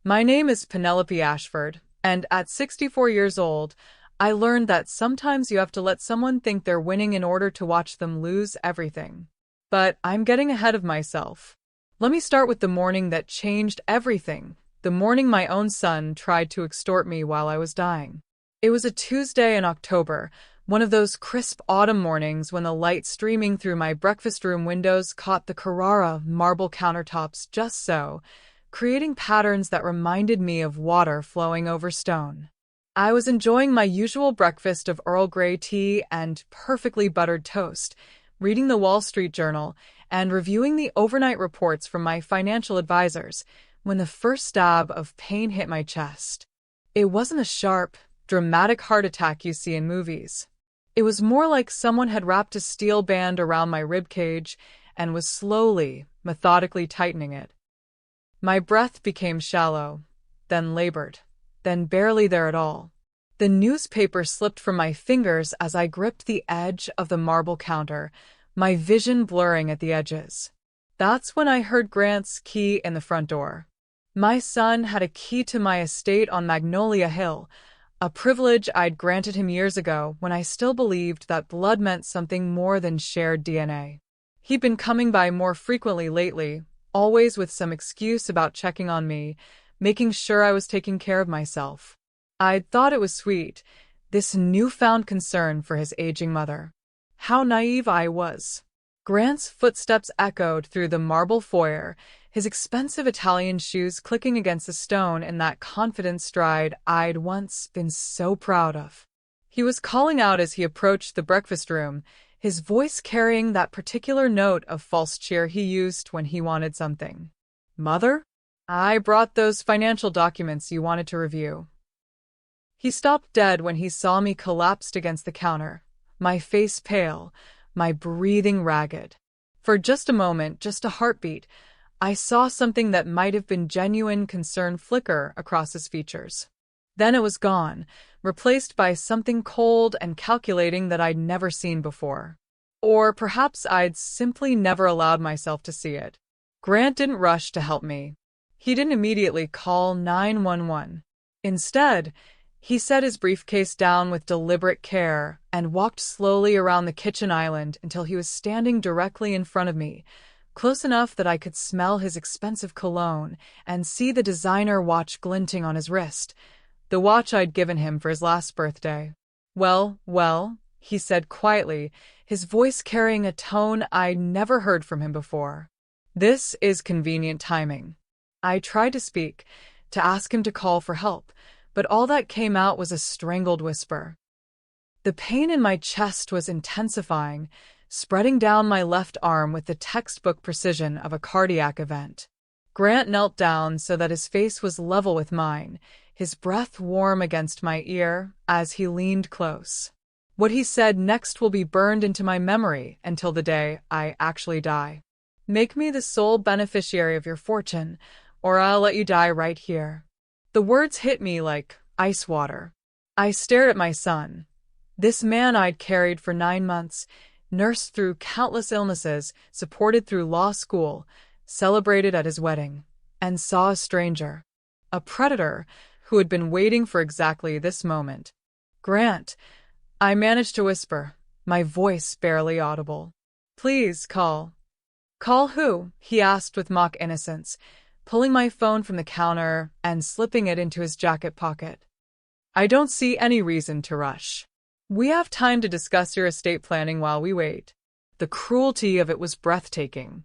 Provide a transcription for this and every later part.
My name is Penelope Ashford, and at 64 years old, I learned that sometimes you have to let someone think they're winning in order to watch them lose everything. But I'm getting ahead of myself. Let me start with the morning that changed everything, the morning my own son tried to extort me while I was dying. It was a Tuesday in October, one of those crisp autumn mornings when the light streaming through my breakfast room windows caught the Carrara marble countertops just so, creating patterns that reminded me of water flowing over stone. I was enjoying my usual breakfast of Earl Grey tea and perfectly buttered toast, reading the Wall Street Journal, and reviewing the overnight reports from my financial advisors, when the first stab of pain hit my chest. It wasn't a sharp, dramatic heart attack you see in movies. It was more like someone had wrapped a steel band around my ribcage and was slowly, methodically tightening it. My breath became shallow, then labored, then barely there at all. The newspaper slipped from my fingers as I gripped the edge of the marble counter, my vision blurring at the edges. That's when I heard Grant's key in the front door. My son had a key to my estate on Magnolia Hill, a privilege I'd granted him years ago when I still believed that blood meant something more than shared DNA. He'd been coming by more frequently lately, always with some excuse about checking on me, making sure I was taking care of myself. I'd thought it was sweet, this newfound concern for his aging mother. How naive I was. Grant's footsteps echoed through the marble foyer, his expensive Italian shoes clicking against the stone in that confident stride I'd once been so proud of. He was calling out as he approached the breakfast room, his voice carrying that particular note of false cheer he used when he wanted something. "Mother? I brought those financial documents you wanted to review." He stopped dead when he saw me collapsed against the counter, my face pale, my breathing ragged. For just a moment, just a heartbeat, I saw something that might have been genuine concern flicker across his features. Then it was gone, replaced by something cold and calculating that I'd never seen before. Or perhaps I'd simply never allowed myself to see it. Grant didn't rush to help me. He didn't immediately call 911. Instead, he set his briefcase down with deliberate care and walked slowly around the kitchen island until he was standing directly in front of me, close enough that I could smell his expensive cologne and see the designer watch glinting on his wrist, the watch I'd given him for his last birthday. Well, he said quietly, his voice carrying a tone I'd never heard from him before. "This is convenient timing." I tried to speak, to ask him to call for help, but all that came out was a strangled whisper. The pain in my chest was intensifying, spreading down my left arm with the textbook precision of a cardiac event. Grant knelt down so that his face was level with mine, his breath warm against my ear as he leaned close. What he said next will be burned into my memory until the day I actually die. "Make me the sole beneficiary of your fortune, or I'll let you die right here." The words hit me like ice water. I stared at my son, this man I'd carried for 9 months, nursed through countless illnesses, supported through law school, celebrated at his wedding, and saw a stranger, a predator who had been waiting for exactly this moment. "Grant," I managed to whisper, my voice barely audible. "Please call." "Call who?" he asked with mock innocence, pulling my phone from the counter and slipping it into his jacket pocket. "I don't see any reason to rush. We have time to discuss your estate planning while we wait." The cruelty of it was breathtaking.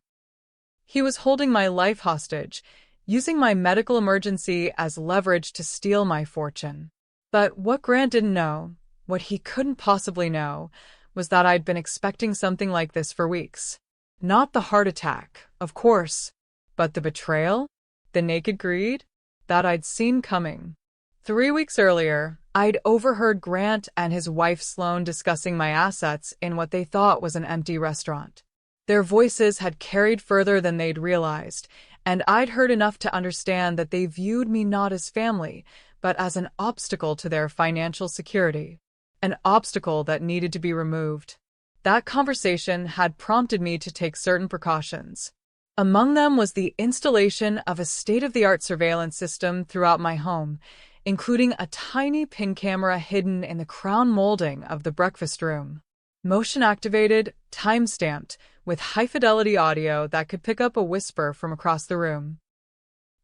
He was holding my life hostage, using my medical emergency as leverage to steal my fortune. But what Grant didn't know, what he couldn't possibly know, was that I'd been expecting something like this for weeks. Not the heart attack, of course, but the betrayal, the naked greed, that I'd seen coming. 3 weeks earlier, I'd overheard Grant and his wife Sloane discussing my assets in what they thought was an empty restaurant. Their voices had carried further than they'd realized, and I'd heard enough to understand that they viewed me not as family, but as an obstacle to their financial security. An obstacle that needed to be removed. That conversation had prompted me to take certain precautions. Among them was the installation of a state-of-the-art surveillance system throughout my home, including a tiny pin camera hidden in the crown molding of the breakfast room. Motion-activated, time-stamped, with high-fidelity audio that could pick up a whisper from across the room.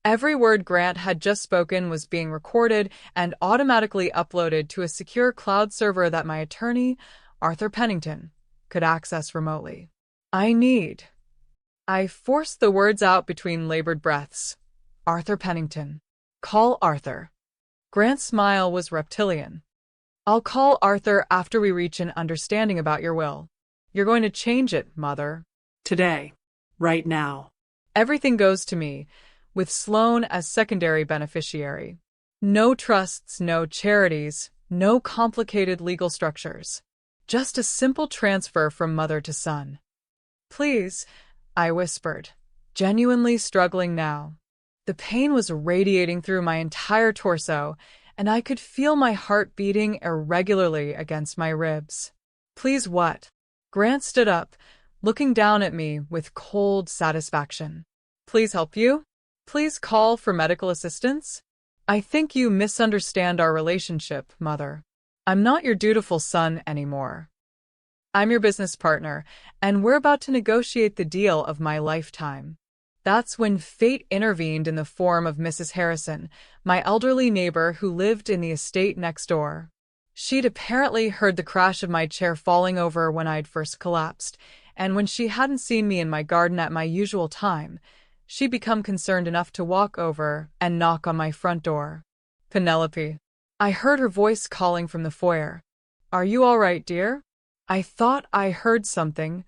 Every word Grant had just spoken was being recorded and automatically uploaded to a secure cloud server that my attorney, Arthur Pennington, could access remotely. I forced the words out between labored breaths. Arthur Pennington. Call Arthur. Grant's smile was reptilian. I'll call Arthur after we reach an understanding about your will. You're going to change it, Mother. Today. Right now. Everything goes to me, with Sloan as secondary beneficiary. No trusts, no charities, no complicated legal structures. Just a simple transfer from mother to son. Please, I whispered, genuinely struggling now. The pain was radiating through my entire torso, and I could feel my heart beating irregularly against my ribs. Please what? Grant stood up, looking down at me with cold satisfaction. Please help you? Please call for medical assistance? I think you misunderstand our relationship, Mother. I'm not your dutiful son anymore. I'm your business partner, and we're about to negotiate the deal of my lifetime. That's when fate intervened in the form of Mrs. Harrison, my elderly neighbor who lived in the estate next door. She'd apparently heard the crash of my chair falling over when I'd first collapsed, and when she hadn't seen me in my garden at my usual time, she'd become concerned enough to walk over and knock on my front door. Penelope. I heard her voice calling from the foyer. Are you all right, dear? I thought I heard something.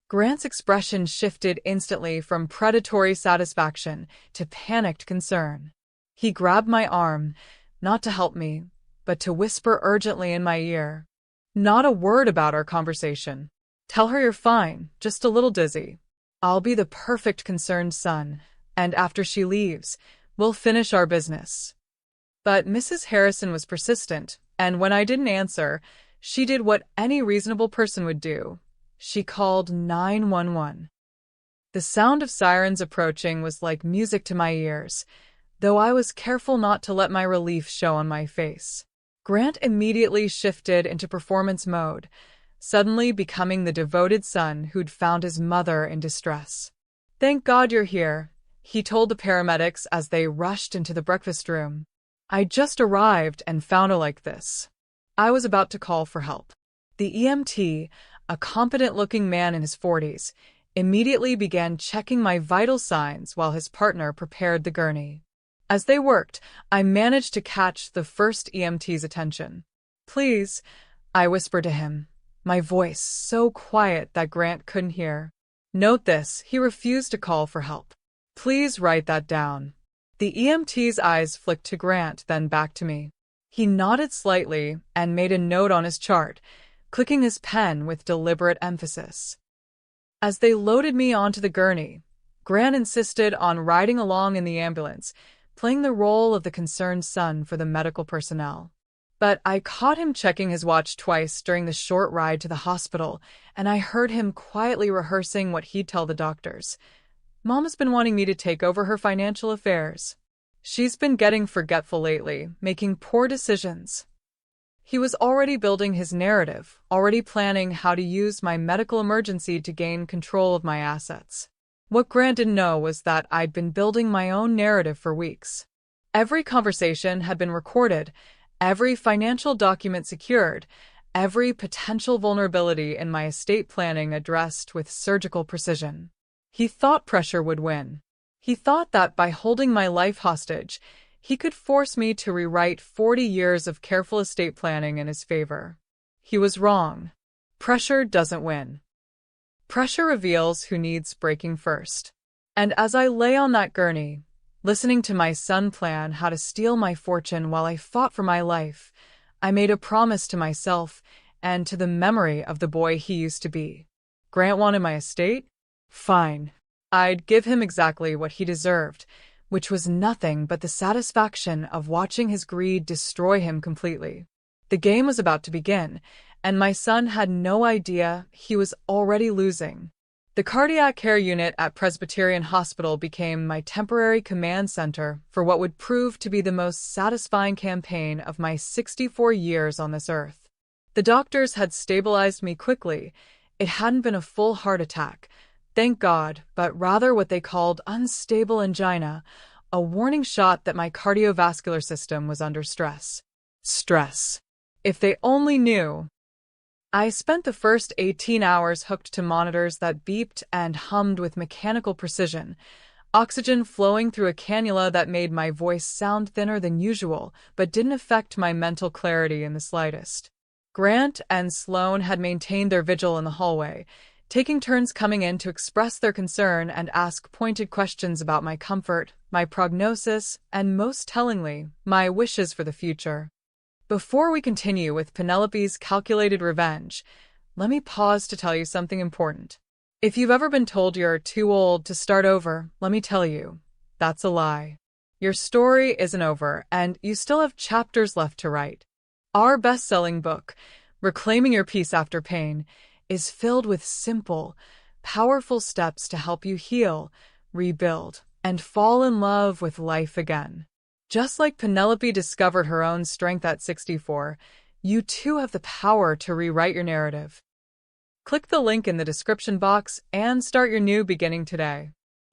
Grant's expression shifted instantly from predatory satisfaction to panicked concern. He grabbed my arm, not to help me, but to whisper urgently in my ear. Not a word about our conversation. Tell her you're fine, just a little dizzy. I'll be the perfect concerned son, and after she leaves, we'll finish our business. But Mrs. Harrison was persistent, and when I didn't answer, she did what any reasonable person would do. She called 911. The sound of sirens approaching was like music to my ears, though I was careful not to let my relief show on my face. Grant immediately shifted into performance mode, suddenly becoming the devoted son who'd found his mother in distress. Thank God you're here, he told the paramedics as they rushed into the breakfast room. I just arrived and found her like this. I was about to call for help. The EMT, a competent-looking man in his 40s, immediately began checking my vital signs while his partner prepared the gurney. As they worked, I managed to catch the first EMT's attention. Please, I whispered to him, my voice so quiet that Grant couldn't hear. Note this, he refused to call for help. Please write that down. The EMT's eyes flicked to Grant, then back to me. He nodded slightly and made a note on his chart, clicking his pen with deliberate emphasis. As they loaded me onto the gurney, Grant insisted on riding along in the ambulance, playing the role of the concerned son for the medical personnel. But I caught him checking his watch twice during the short ride to the hospital, and I heard him quietly rehearsing what he'd tell the doctors. Mama's been wanting me to take over her financial affairs. She's been getting forgetful lately, making poor decisions. He was already building his narrative, already planning how to use my medical emergency to gain control of my assets. What Grant didn't know was that I'd been building my own narrative for weeks. Every conversation had been recorded, every financial document secured, every potential vulnerability in my estate planning addressed with surgical precision. He thought pressure would win. He thought that by holding my life hostage, he could force me to rewrite 40 years of careful estate planning in his favor. He was wrong. Pressure doesn't win. Pressure reveals who needs breaking first. And as I lay on that gurney, listening to my son plan how to steal my fortune while I fought for my life, I made a promise to myself and to the memory of the boy he used to be. Grant wanted my estate? Fine. I'd give him exactly what he deserved, which was nothing but the satisfaction of watching his greed destroy him completely. The game was about to begin, and my son had no idea he was already losing. The cardiac care unit at Presbyterian Hospital became my temporary command center for what would prove to be the most satisfying campaign of my 64 years on this earth. The doctors had stabilized me quickly. It hadn't been a full heart attack, thank God, but rather what they called unstable angina, a warning shot that my cardiovascular system was under stress. Stress. If they only knew. I spent the first 18 hours hooked to monitors that beeped and hummed with mechanical precision, oxygen flowing through a cannula that made my voice sound thinner than usual, but didn't affect my mental clarity in the slightest. Grant and Sloan had maintained their vigil in the hallway, taking turns coming in to express their concern and ask pointed questions about my comfort, my prognosis, and most tellingly, my wishes for the future. Before we continue with Penelope's calculated revenge, let me pause to tell you something important. If you've ever been told you're too old to start over, let me tell you, that's a lie. Your story isn't over, and you still have chapters left to write. Our best-selling book, Reclaiming Your Peace After Pain, is filled with simple, powerful steps to help you heal, rebuild, and fall in love with life again. Just like Penelope discovered her own strength at 64, you too have the power to rewrite your narrative. Click the link in the description box and start your new beginning today.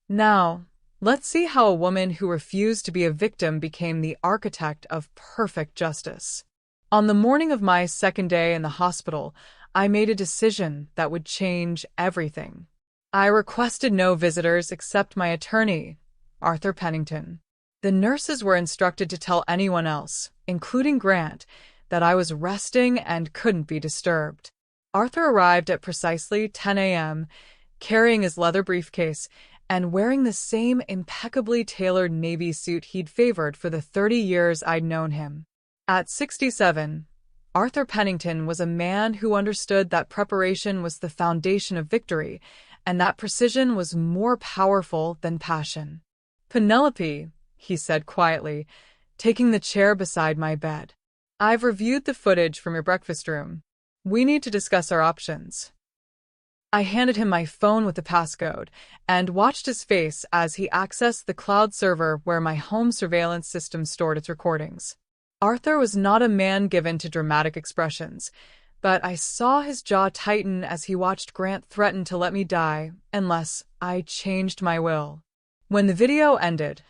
Now, let's see how a woman who refused to be a victim became the architect of perfect justice. On the morning of my second day in the hospital, I made a decision that would change everything. I requested no visitors except my attorney, Arthur Pennington. The nurses were instructed to tell anyone else, including Grant, that I was resting and couldn't be disturbed. Arthur arrived at precisely 10 a.m., carrying his leather briefcase and wearing the same impeccably tailored navy suit he'd favored for the 30 years I'd known him. At 67, Arthur Pennington was a man who understood that preparation was the foundation of victory, and that precision was more powerful than passion. "Penelope," he said quietly, taking the chair beside my bed. "I've reviewed the footage from your breakfast room. We need to discuss our options." I handed him my phone with the passcode and watched his face as he accessed the cloud server where my home surveillance system stored its recordings. Arthur was not a man given to dramatic expressions, but I saw his jaw tighten as he watched Grant threaten to let me die unless I changed my will. When the video ended,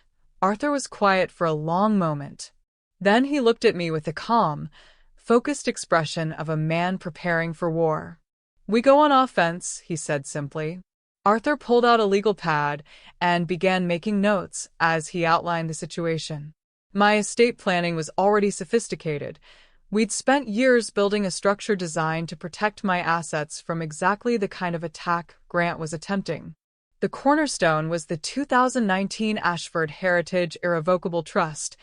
Arthur was quiet for a long moment. Then he looked at me with the calm, focused expression of a man preparing for war. "We go on offense," he said simply. Arthur pulled out a legal pad and began making notes as he outlined the situation. My estate planning was already sophisticated. We'd spent years building a structure designed to protect my assets from exactly the kind of attack Grant was attempting. The cornerstone was the 2019 Ashford Heritage Irrevocable Trust,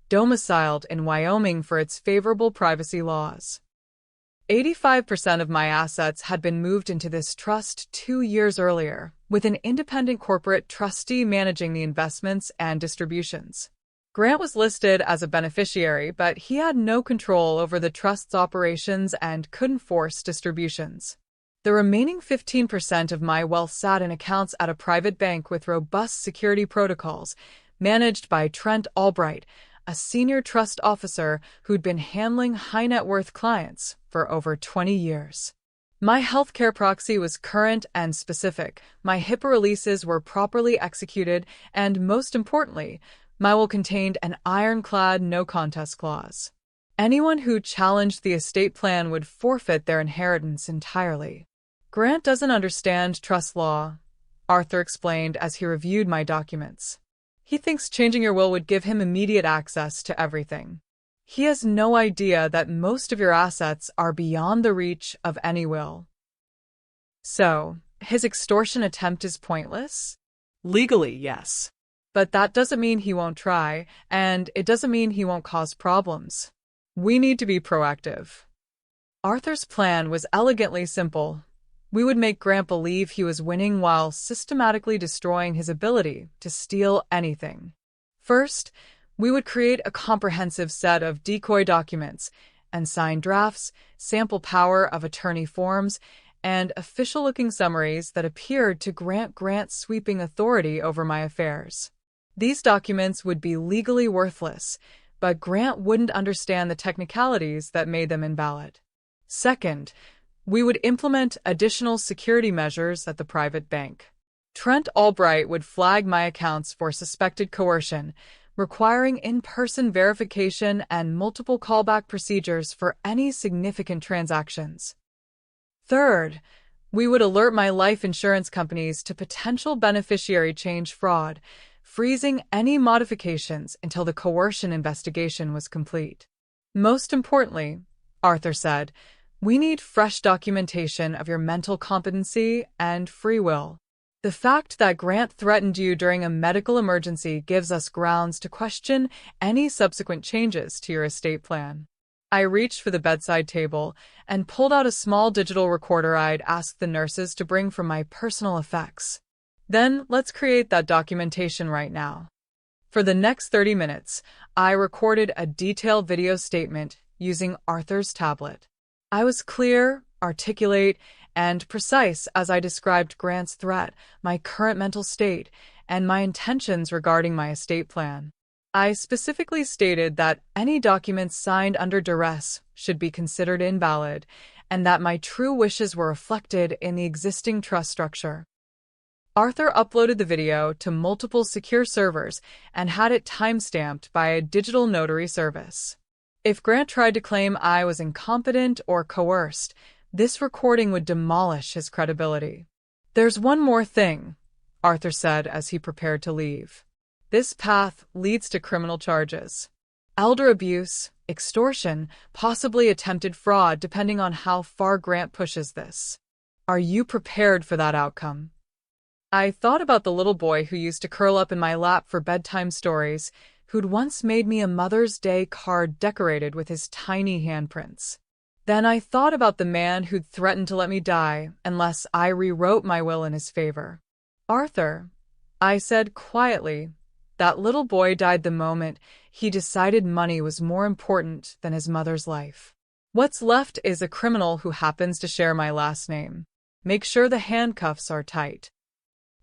domiciled in Wyoming for its favorable privacy laws. 85% of my assets had been moved into this trust 2 years earlier, with an independent corporate trustee managing the investments and distributions. Grant was listed as a beneficiary, but he had no control over the trust's operations and couldn't force distributions. The remaining 15% of my wealth sat in accounts at a private bank with robust security protocols, managed by Trent Albright, a senior trust officer who'd been handling high-net-worth clients for over 20 years. My healthcare proxy was current and specific, my HIPAA releases were properly executed, and most importantly, my will contained an ironclad no-contest clause. Anyone who challenged the estate plan would forfeit their inheritance entirely. "Grant doesn't understand trust law," Arthur explained as he reviewed my documents. "He thinks changing your will would give him immediate access to everything. He has no idea that most of your assets are beyond the reach of any will. So, his extortion attempt is pointless?" Legally, yes. "But that doesn't mean he won't try, and it doesn't mean he won't cause problems. We need to be proactive." Arthur's plan was elegantly simple. We would make Grant believe he was winning while systematically destroying his ability to steal anything. First, we would create a comprehensive set of decoy documents and sign drafts, sample power of attorney forms, and official-looking summaries that appeared to grant Grant sweeping authority over my affairs. These documents would be legally worthless, but Grant wouldn't understand the technicalities that made them invalid. Second, we would implement additional security measures at the private bank. Trent Albright would flag my accounts for suspected coercion, requiring in-person verification and multiple callback procedures for any significant transactions. Third, we would alert my life insurance companies to potential beneficiary change fraud, freezing any modifications until the coercion investigation was complete. Most importantly, Arthur said, we need fresh documentation of your mental competency and free will. The fact that Grant threatened you during a medical emergency gives us grounds to question any subsequent changes to your estate plan. I reached for the bedside table and pulled out a small digital recorder I'd asked the nurses to bring from my personal effects. Then let's create that documentation right now. For the next 30 minutes, I recorded a detailed video statement using Arthur's tablet. I was clear, articulate, and precise as I described Grant's threat, my current mental state, and my intentions regarding my estate plan. I specifically stated that any documents signed under duress should be considered invalid, and that my true wishes were reflected in the existing trust structure. Arthur uploaded the video to multiple secure servers and had it timestamped by a digital notary service. If Grant tried to claim I was incompetent or coerced, this recording would demolish his credibility. There's one more thing, Arthur said as he prepared to leave. This path leads to criminal charges. Elder abuse, extortion, possibly attempted fraud, depending on how far Grant pushes this. Are you prepared for that outcome? I thought about the little boy who used to curl up in my lap for bedtime stories, who'd once made me a Mother's Day card decorated with his tiny handprints. Then I thought about the man who'd threatened to let me die unless I rewrote my will in his favor. Arthur, I said quietly, that little boy died the moment he decided money was more important than his mother's life. What's left is a criminal who happens to share my last name. Make sure the handcuffs are tight.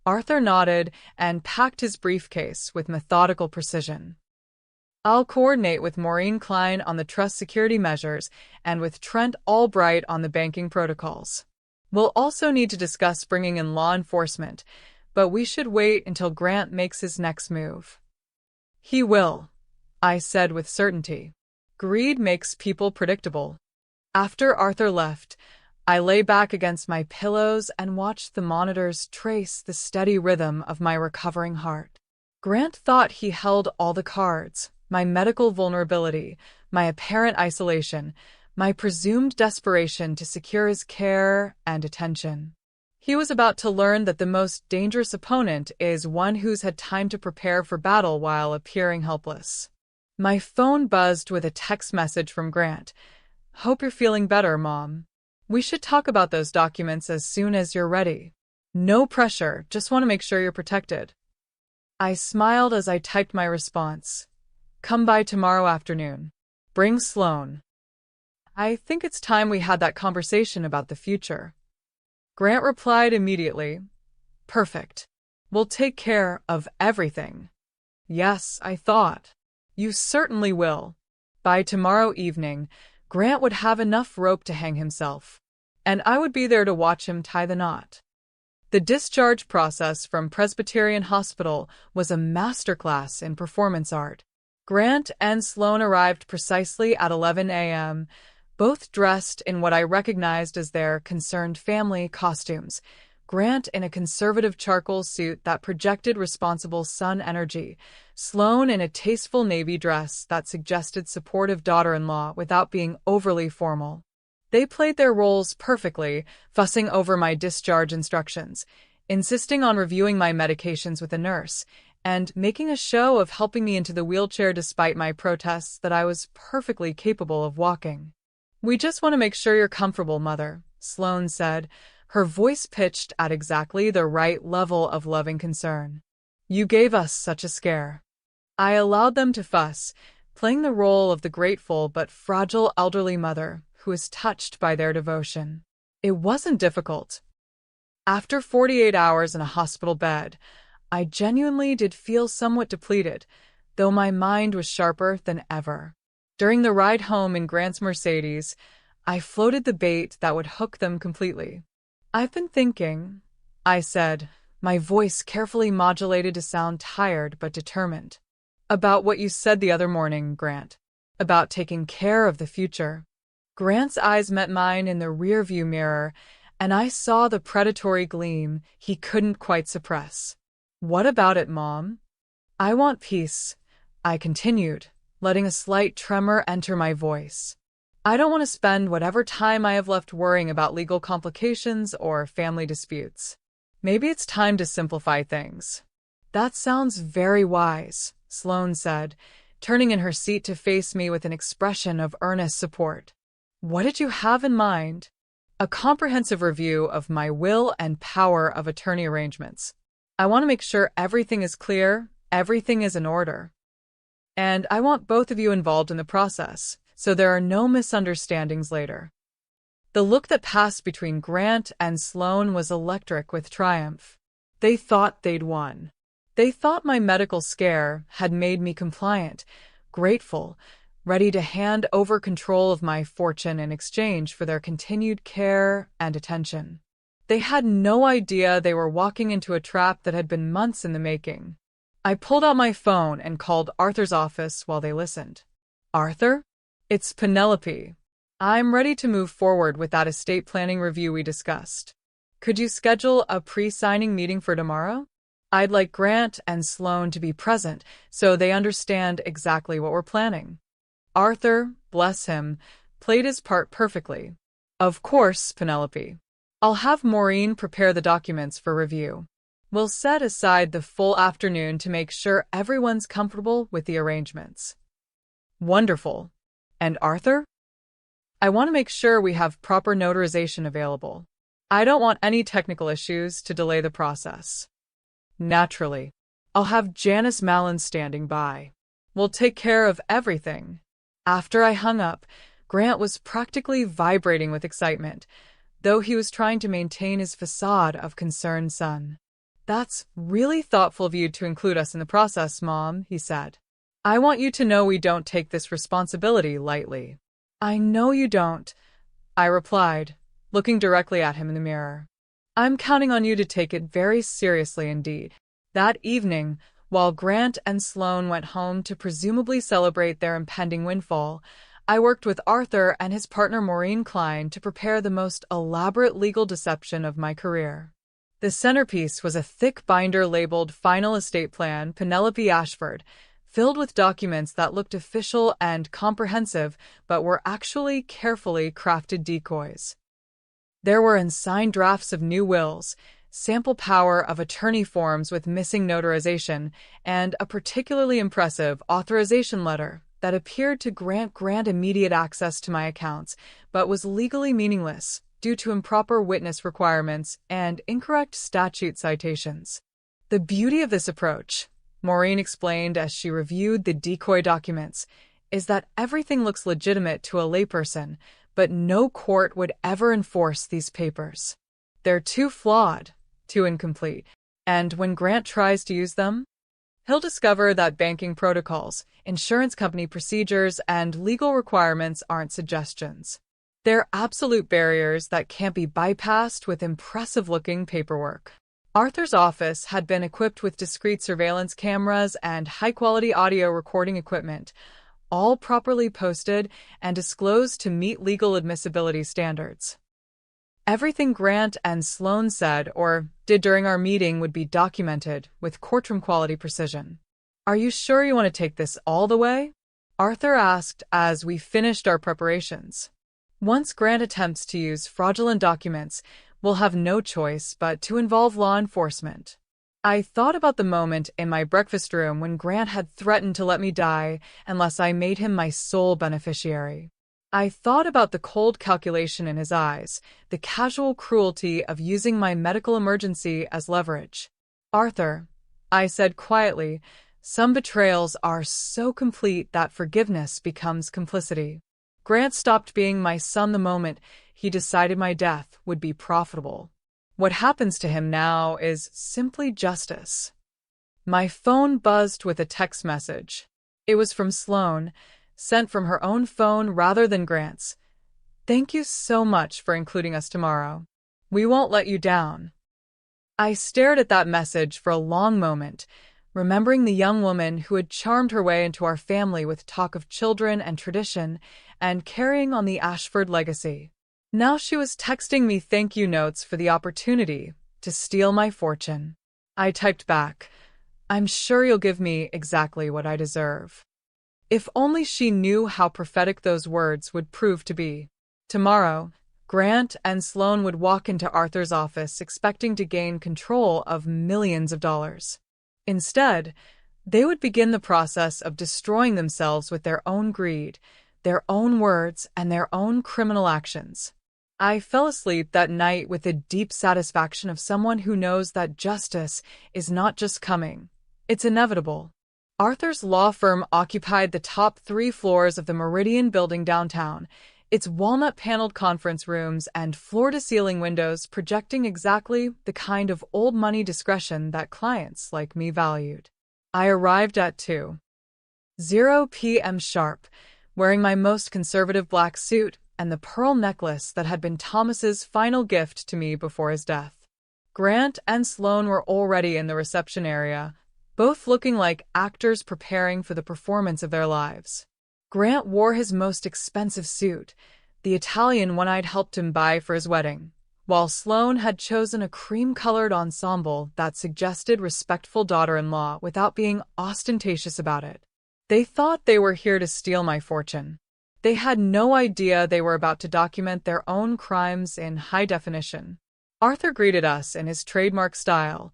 Arthur nodded and packed his briefcase with methodical precision. I'll coordinate with Maureen Klein on the trust security measures and with Trent Albright on the banking protocols. We'll also need to discuss bringing in law enforcement, but we should wait until Grant makes his next move. He will, I said with certainty. Greed makes people predictable. After Arthur left, I lay back against my pillows and watched the monitors trace the steady rhythm of my recovering heart. Grant thought he held all the cards. My medical vulnerability, my apparent isolation, my presumed desperation to secure his care and attention. He was about to learn that the most dangerous opponent is one who's had time to prepare for battle while appearing helpless. My phone buzzed with a text message from Grant. Hope you're feeling better, Mom. We should talk about those documents as soon as you're ready. No pressure, just want to make sure you're protected. I smiled as I typed my response. Come by tomorrow afternoon. Bring Sloan. I think it's time we had that conversation about the future. Grant replied immediately. Perfect. We'll take care of everything. Yes, I thought. You certainly will. By tomorrow evening, Grant would have enough rope to hang himself, and I would be there to watch him tie the knot. The discharge process from Presbyterian Hospital was a masterclass in performance art. Grant and Sloan arrived precisely at 11 a.m., both dressed in what I recognized as their concerned family costumes. Grant in a conservative charcoal suit that projected responsible sun energy, Sloan in a tasteful navy dress that suggested supportive daughter-in-law without being overly formal. They played their roles perfectly, fussing over my discharge instructions, insisting on reviewing my medications with a nurse, and making a show of helping me into the wheelchair despite my protests that I was perfectly capable of walking. We just want to make sure you're comfortable, Mother, Sloan said, her voice pitched at exactly the right level of loving concern. You gave us such a scare. I allowed them to fuss, playing the role of the grateful but fragile elderly mother who is touched by their devotion. It wasn't difficult. After 48 hours in a hospital bed, I genuinely did feel somewhat depleted, though my mind was sharper than ever. During the ride home in Grant's Mercedes, I floated the bait that would hook them completely. "I've been thinking," I said, my voice carefully modulated to sound tired but determined, "about what you said the other morning, Grant, about taking care of the future." Grant's eyes met mine in the rearview mirror, and I saw the predatory gleam he couldn't quite suppress. "What about it, Mom?" "I want peace," I continued, letting a slight tremor enter my voice. "I don't want to spend whatever time I have left worrying about legal complications or family disputes. Maybe it's time to simplify things." "That sounds very wise," Sloane said, turning in her seat to face me with an expression of earnest support. "What did you have in mind?" "A comprehensive review of my will and power of attorney arrangements. I want to make sure everything is clear, everything is in order. And I want both of you involved in the process, so there are no misunderstandings later." The look that passed between Grant and Sloane was electric with triumph. They thought they'd won. They thought my medical scare had made me compliant, grateful, ready to hand over control of my fortune in exchange for their continued care and attention. They had no idea they were walking into a trap that had been months in the making. I pulled out my phone and called Arthur's office while they listened. "Arthur? It's Penelope. I'm ready to move forward with that estate planning review we discussed. Could you schedule a pre-signing meeting for tomorrow? I'd like Grant and Sloane to be present so they understand exactly what we're planning." Arthur, bless him, played his part perfectly. "Of course, Penelope. I'll have Maureen prepare the documents for review. We'll set aside the full afternoon to make sure everyone's comfortable with the arrangements." "Wonderful. And Arthur?" "I want to make sure we have proper notarization available. I don't want any technical issues to delay the process." "Naturally. I'll have Janice Mallon standing by. We'll take care of everything." After I hung up, Grant was practically vibrating with excitement, though he was trying to maintain his facade of concerned son. "That's really thoughtful of you to include us in the process, Mom," he said. "I want you to know we don't take this responsibility lightly." "I know you don't," I replied, looking directly at him in the mirror. "I'm counting on you to take it very seriously indeed." That evening, while Grant and Sloane went home to presumably celebrate their impending windfall, I worked with Arthur and his partner Maureen Klein to prepare the most elaborate legal deception of my career. The centerpiece was a thick binder labeled Final Estate Plan Penelope Ashford, filled with documents that looked official and comprehensive but were actually carefully crafted decoys. There were unsigned drafts of new wills, sample power of attorney forms with missing notarization, and a particularly impressive authorization letter that appeared to grant immediate access to my accounts, but was legally meaningless due to improper witness requirements and incorrect statute citations. "The beauty of this approach," Maureen explained as she reviewed the decoy documents, "is that everything looks legitimate to a layperson, but no court would ever enforce these papers. They're too flawed, too incomplete, and when Grant tries to use them, he'll discover that banking protocols, insurance company procedures, and legal requirements aren't suggestions. They're absolute barriers that can't be bypassed with impressive-looking paperwork." Arthur's office had been equipped with discreet surveillance cameras and high-quality audio recording equipment, all properly posted and disclosed to meet legal admissibility standards. Everything Grant and Sloane said or did during our meeting would be documented with courtroom-quality precision. "Are you sure you want to take this all the way?" Arthur asked as we finished our preparations. "Once Grant attempts to use fraudulent documents, we'll have no choice but to involve law enforcement." I thought about the moment in my breakfast room when Grant had threatened to let me die unless I made him my sole beneficiary. I thought about the cold calculation in his eyes, the casual cruelty of using my medical emergency as leverage. "Arthur," I said quietly, "some betrayals are so complete that forgiveness becomes complicity. Grant stopped being my son the moment he decided my death would be profitable. What happens to him now is simply justice. My phone buzzed with a text message. It was from Sloane, sent from her own phone rather than Grant's. "Thank you so much for including us tomorrow. We won't let you down." I stared at that message for a long moment, remembering the young woman who had charmed her way into our family with talk of children and tradition and carrying on the Ashford legacy. Now she was texting me thank you notes for the opportunity to steal my fortune. I typed back, "I'm sure you'll give me exactly what I deserve." If only she knew how prophetic those words would prove to be. Tomorrow, Grant and Sloane would walk into Arthur's office expecting to gain control of millions of dollars. Instead, they would begin the process of destroying themselves with their own greed, their own words, and their own criminal actions. I fell asleep that night with the deep satisfaction of someone who knows that justice is not just coming, it's inevitable. Arthur's law firm occupied the top 3 floors of the Meridian building downtown, its walnut-paneled conference rooms and floor-to-ceiling windows projecting exactly the kind of old-money discretion that clients like me valued. I arrived at 2:00 p.m. sharp, wearing my most conservative black suit and the pearl necklace that had been Thomas's final gift to me before his death. Grant and Sloane were already in the reception area, both looking like actors preparing for the performance of their lives. Grant wore his most expensive suit, the Italian one I'd helped him buy for his wedding, while Sloane had chosen a cream-colored ensemble that suggested respectful daughter-in-law without being ostentatious about it. They thought they were here to steal my fortune. They had no idea they were about to document their own crimes in high definition. Arthur greeted us in his trademark style,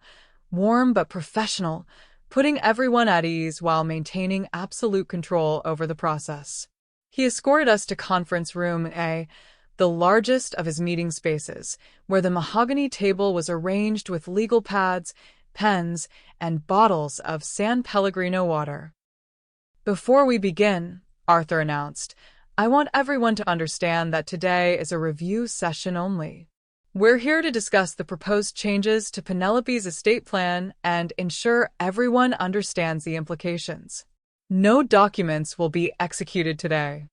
warm but professional, putting everyone at ease while maintaining absolute control over the process. He escorted us to Conference Room A, the largest of his meeting spaces, where the mahogany table was arranged with legal pads, pens, and bottles of San Pellegrino water. "Before we begin," Arthur announced, "I want everyone to understand that today is a review session only. We're here to discuss the proposed changes to Penelope's estate plan and ensure everyone understands the implications. No documents will be executed today."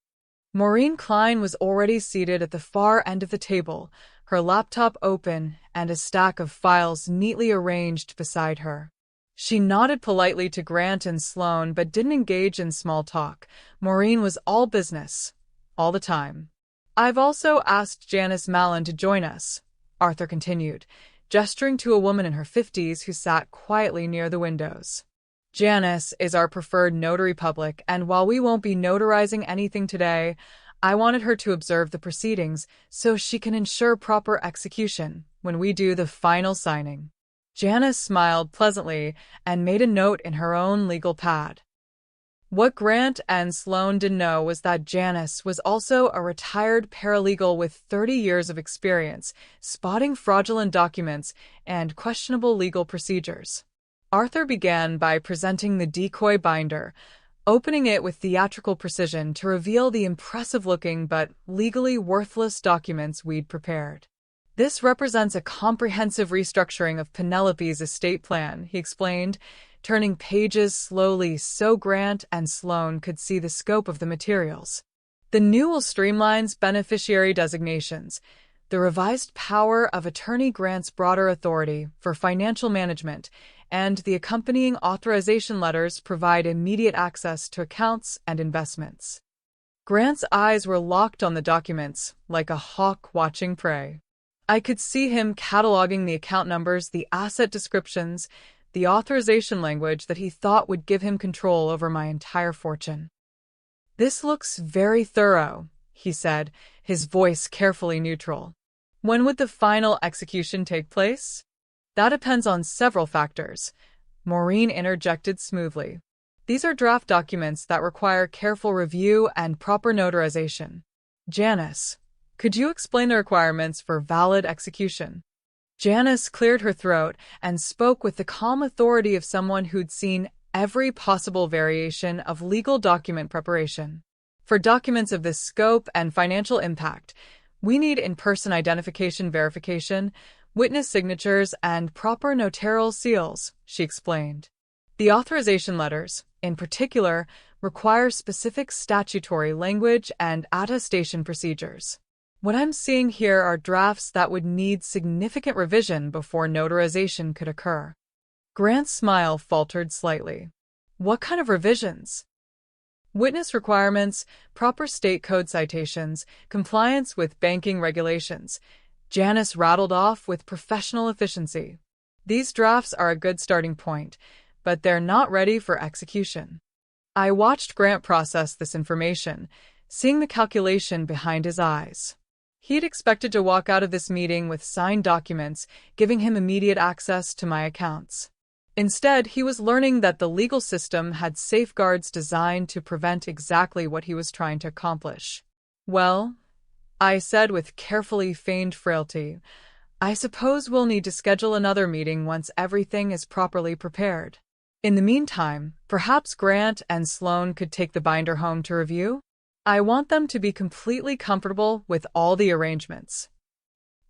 Maureen Klein was already seated at the far end of the table, her laptop open and a stack of files neatly arranged beside her. She nodded politely to Grant and Sloane but didn't engage in small talk. Maureen was all business, all the time. "I've also asked Janice Mallon to join us," Arthur continued, gesturing to a woman in her 50s who sat quietly near the windows. "Janice is our preferred notary public, and while we won't be notarizing anything today, I wanted her to observe the proceedings so she can ensure proper execution when we do the final signing." Janice smiled pleasantly and made a note in her own legal pad. What Grant and Sloane didn't know was that Janice was also a retired paralegal with 30 years of experience spotting fraudulent documents and questionable legal procedures. Arthur began by presenting the decoy binder, opening it with theatrical precision to reveal the impressive-looking but legally worthless documents we'd prepared. "This represents a comprehensive restructuring of Penelope's estate plan," he explained, turning pages slowly so Grant and Sloane could see the scope of the materials. "The new will streamlines beneficiary designations. The revised power of attorney grants broader authority for financial management, and the accompanying authorization letters provide immediate access to accounts and investments." Grant's eyes were locked on the documents, like a hawk watching prey. I could see him cataloging the account numbers, the asset descriptions, the authorization language that he thought would give him control over my entire fortune. "This looks very thorough," he said, his voice carefully neutral. "When would the final execution take place?" "That depends on several factors," Maureen interjected smoothly. "These are draft documents that require careful review and proper notarization. Janice, could you explain the requirements for valid execution?" Janice cleared her throat and spoke with the calm authority of someone who'd seen every possible variation of legal document preparation. For documents of this scope and financial impact, we need in-person identification verification, witness signatures, and proper notarial seals, she explained. The authorization letters, in particular, require specific statutory language and attestation procedures. What I'm seeing here are drafts that would need significant revision before notarization could occur. Grant's smile faltered slightly. What kind of revisions? Witness requirements, proper state code citations, compliance with banking regulations. Janice rattled off with professional efficiency. These drafts are a good starting point, but they're not ready for execution. I watched Grant process this information, seeing the calculation behind his eyes. He'd expected to walk out of this meeting with signed documents, giving him immediate access to my accounts. Instead, he was learning that the legal system had safeguards designed to prevent exactly what he was trying to accomplish. Well, I said with carefully feigned frailty, I suppose we'll need to schedule another meeting once everything is properly prepared. In the meantime, perhaps Grant and Sloan could take the binder home to review? I want them to be completely comfortable with all the arrangements.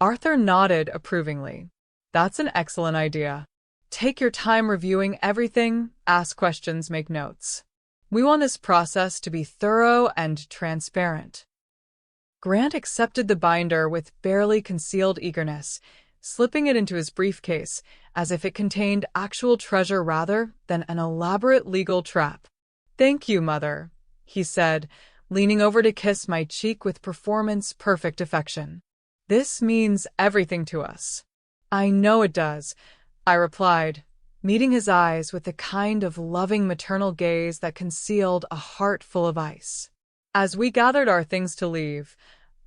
Arthur nodded approvingly. That's an excellent idea. Take your time reviewing everything, ask questions, make notes. We want this process to be thorough and transparent. Grant accepted the binder with barely concealed eagerness, slipping it into his briefcase as if it contained actual treasure rather than an elaborate legal trap. Thank you, Mother, he said, leaning over to kiss my cheek with performance-perfect affection. This means everything to us. I know it does, I replied, meeting his eyes with the kind of loving maternal gaze that concealed a heart full of ice. As we gathered our things to leave,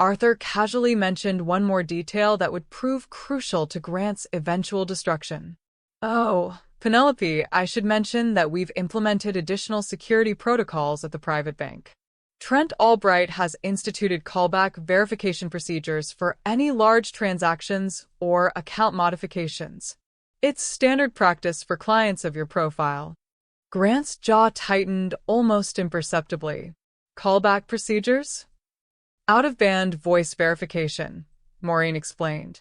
Arthur casually mentioned one more detail that would prove crucial to Grant's eventual destruction. Oh, Penelope, I should mention that we've implemented additional security protocols at the private bank. Trent Albright has instituted callback verification procedures for any large transactions or account modifications. It's standard practice for clients of your profile. Grant's jaw tightened almost imperceptibly. Callback procedures? Out-of-band voice verification, Maureen explained.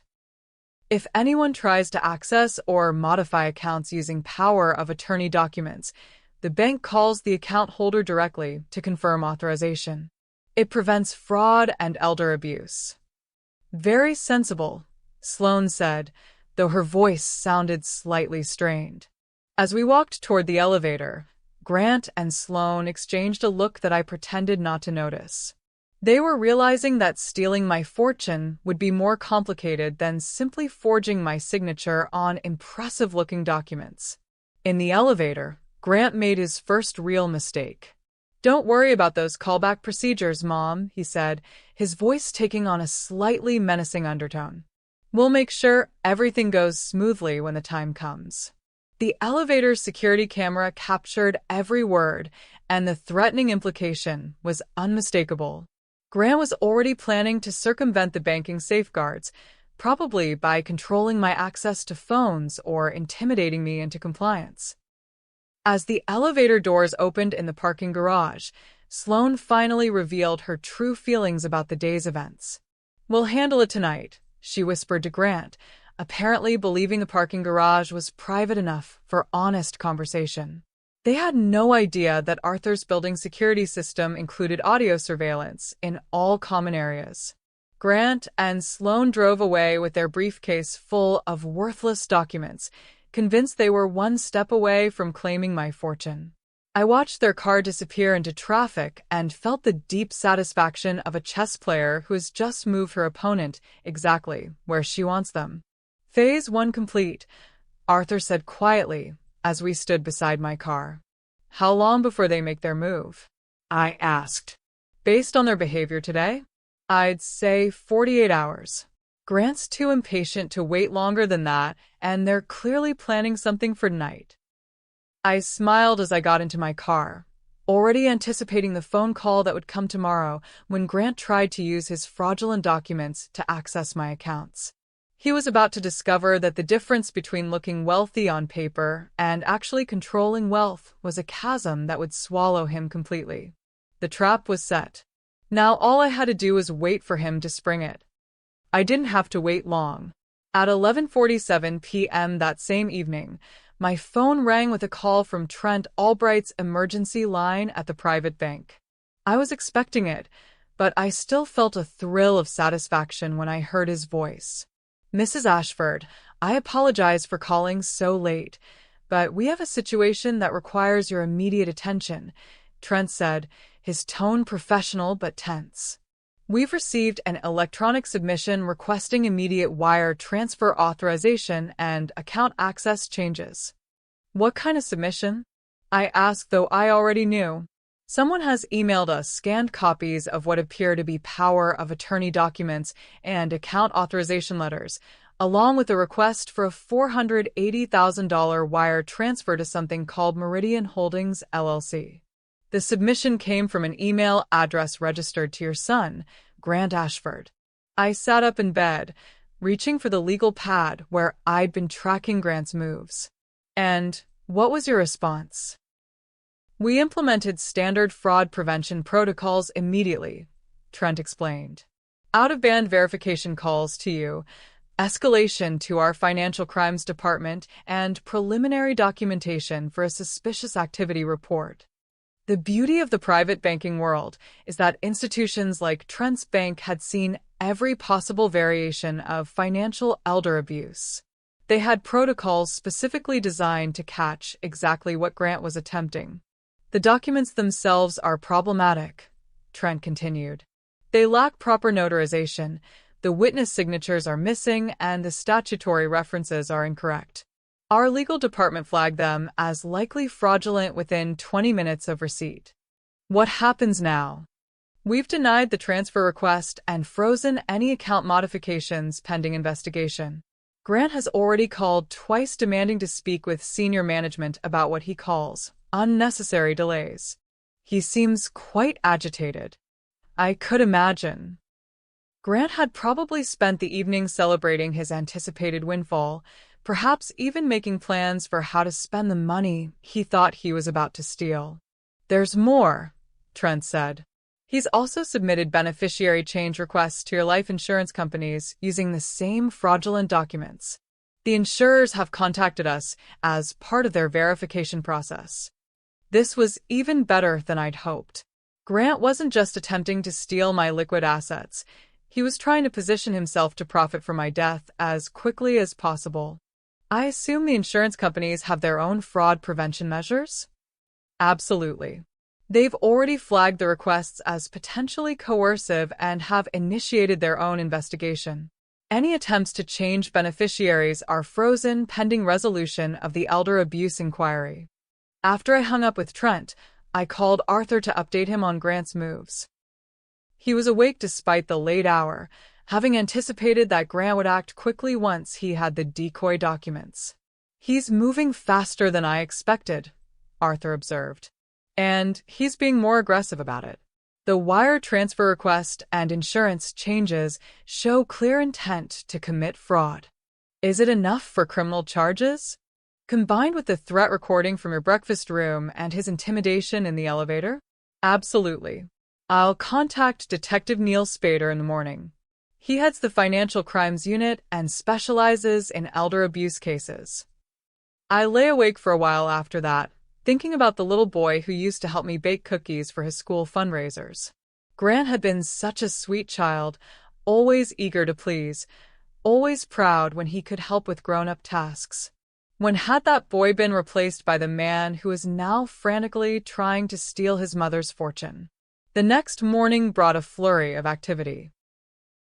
If anyone tries to access or modify accounts using power of attorney documents, the bank calls the account holder directly to confirm authorization. It prevents fraud and elder abuse. Very sensible, Sloan said, though her voice sounded slightly strained. As we walked toward the elevator, Grant and Sloan exchanged a look that I pretended not to notice. They were realizing that stealing my fortune would be more complicated than simply forging my signature on impressive-looking documents. In the elevator, Grant made his first real mistake. Don't worry about those callback procedures, Mom, he said, his voice taking on a slightly menacing undertone. We'll make sure everything goes smoothly when the time comes. The elevator's security camera captured every word, and the threatening implication was unmistakable. Grant was already planning to circumvent the banking safeguards, probably by controlling my access to phones or intimidating me into compliance. As the elevator doors opened in the parking garage, Sloan finally revealed her true feelings about the day's events. We'll handle it tonight, she whispered to Grant, apparently believing the parking garage was private enough for honest conversation. They had no idea that Arthur's building security system included audio surveillance in all common areas. Grant and Sloan drove away with their briefcase full of worthless documents, convinced they were one step away from claiming my fortune. I watched their car disappear into traffic and felt the deep satisfaction of a chess player who has just moved her opponent exactly where she wants them. Phase 1 complete, Arthur said quietly as we stood beside my car. How long before they make their move? I asked. Based on their behavior today, I'd say 48 hours. Grant's too impatient to wait longer than that, and they're clearly planning something for tonight. I smiled as I got into my car, already anticipating the phone call that would come tomorrow when Grant tried to use his fraudulent documents to access my accounts. He was about to discover that the difference between looking wealthy on paper and actually controlling wealth was a chasm that would swallow him completely. The trap was set. Now all I had to do was wait for him to spring it. I didn't have to wait long. At 11:47 p.m. that same evening, my phone rang with a call from Trent Albright's emergency line at the private bank. I was expecting it, but I still felt a thrill of satisfaction when I heard his voice. "Mrs. Ashford, I apologize for calling so late, but we have a situation that requires your immediate attention," Trent said, his tone professional but tense. "We've received an electronic submission requesting immediate wire transfer authorization and account access changes." "What kind of submission?" I asked, though I already knew. "Someone has emailed us scanned copies of what appear to be power of attorney documents and account authorization letters, along with a request for a $480,000 wire transfer to something called Meridian Holdings, LLC. The submission came from an email address registered to your son, Grant Ashford." I sat up in bed, reaching for the legal pad where I'd been tracking Grant's moves. "And what was your response?" "We implemented standard fraud prevention protocols immediately," Trent explained. "Out-of-band verification calls to you, escalation to our financial crimes department, and preliminary documentation for a suspicious activity report." The beauty of the private banking world is that institutions like Trent's Bank had seen every possible variation of financial elder abuse. They had protocols specifically designed to catch exactly what Grant was attempting. "The documents themselves are problematic," Trent continued. "They lack proper notarization, the witness signatures are missing, and the statutory references are incorrect. Our legal department flagged them as likely fraudulent within 20 minutes of receipt." "What happens now?" "We've denied the transfer request and frozen any account modifications pending investigation. Grant has already called twice demanding to speak with senior management about what he calls unnecessary delays. He seems quite agitated." I could imagine. Grant had probably spent the evening celebrating his anticipated windfall, perhaps even making plans for how to spend the money he thought he was about to steal. "There's more," Trent said. "He's also submitted beneficiary change requests to your life insurance companies using the same fraudulent documents. The insurers have contacted us as part of their verification process." This was even better than I'd hoped. Grant wasn't just attempting to steal my liquid assets. He was trying to position himself to profit from my death as quickly as possible. "I assume the insurance companies have their own fraud prevention measures?" "Absolutely. They've already flagged the requests as potentially coercive and have initiated their own investigation. Any attempts to change beneficiaries are frozen pending resolution of the elder abuse inquiry." After I hung up with Trent, I called Arthur to update him on Grant's moves. He was awake despite the late hour, having anticipated that Grant would act quickly once he had the decoy documents. "He's moving faster than I expected," Arthur observed. "And he's being more aggressive about it. The wire transfer request and insurance changes show clear intent to commit fraud. Is it enough for criminal charges? Combined with the threat recording from your breakfast room and his intimidation in the elevator?" "Absolutely. I'll contact Detective Neil Spader in the morning. He heads the Financial Crimes Unit and specializes in elder abuse cases." I lay awake for a while after that, thinking about the little boy who used to help me bake cookies for his school fundraisers. Grant had been such a sweet child, always eager to please, always proud when he could help with grown-up tasks. When had that boy been replaced by the man who was now frantically trying to steal his mother's fortune? The next morning brought a flurry of activity.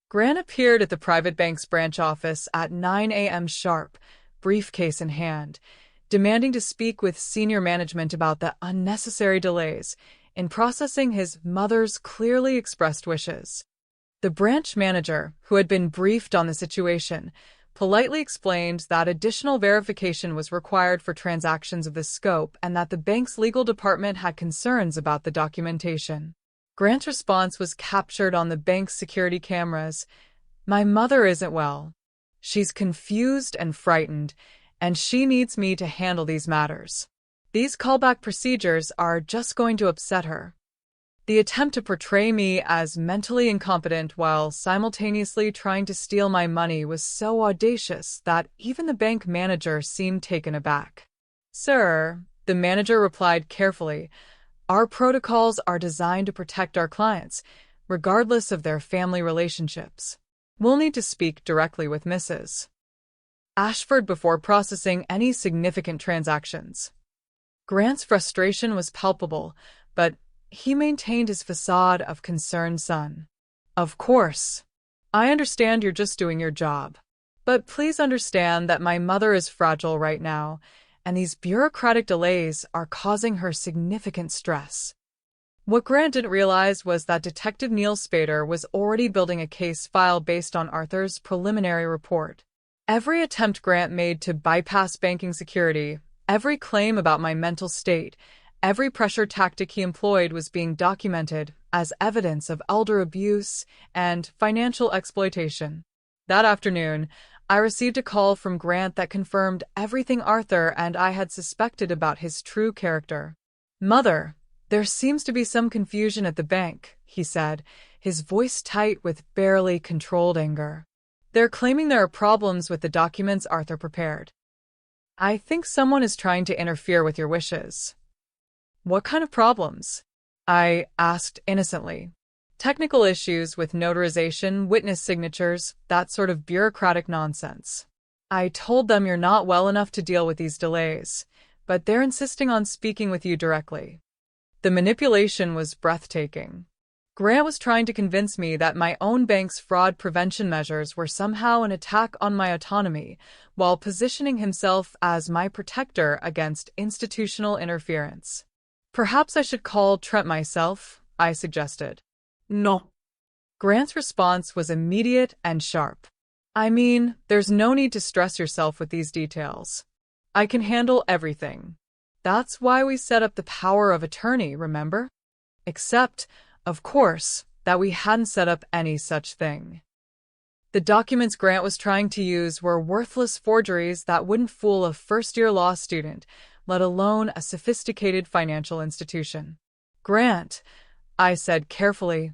Grant appeared at the private bank's branch office at 9 a.m. sharp, briefcase in hand, demanding to speak with senior management about the unnecessary delays in processing his mother's clearly expressed wishes. The branch manager, who had been briefed on the situation, politely explained that additional verification was required for transactions of this scope and that the bank's legal department had concerns about the documentation. Grant's response was captured on the bank's security cameras. "My mother isn't well. She's confused and frightened, and she needs me to handle these matters. These callback procedures are just going to upset her." The attempt to portray me as mentally incompetent while simultaneously trying to steal my money was so audacious that even the bank manager seemed taken aback. "Sir," the manager replied carefully, "our protocols are designed to protect our clients, regardless of their family relationships. We'll need to speak directly with Mrs. Ashford before processing any significant transactions." Grant's frustration was palpable, but he maintained his facade of concerned son. "Of course. I understand you're just doing your job. But please understand that my mother is fragile right now, and these bureaucratic delays are causing her significant stress." What Grant didn't realize was that Detective Neil Spader was already building a case file based on Arthur's preliminary report. Every attempt Grant made to bypass banking security, every claim about my mental state, every pressure tactic he employed was being documented as evidence of elder abuse and financial exploitation. That afternoon, I received a call from Grant that confirmed everything Arthur and I had suspected about his true character. "Mother, there seems to be some confusion at the bank," he said, his voice tight with barely controlled anger. "They're claiming there are problems with the documents Arthur prepared. I think someone is trying to interfere with your wishes." "What kind of problems?" I asked innocently. "Technical issues with notarization, witness signatures, that sort of bureaucratic nonsense." I told them you're not well enough to deal with these delays, but they're insisting on speaking with you directly. The manipulation was breathtaking. Grant was trying to convince me that my own bank's fraud prevention measures were somehow an attack on my autonomy, while positioning himself as my protector against institutional interference. "Perhaps I should call Trent myself," I suggested. No. Grant's response was immediate and sharp. "I mean, there's no need to stress yourself with these details. I can handle everything. That's why we set up the power of attorney, remember? Except, of course, that we hadn't set up any such thing. The documents Grant was trying to use were worthless forgeries that wouldn't fool a first-year law student, let alone a sophisticated financial institution." "Grant," I said carefully,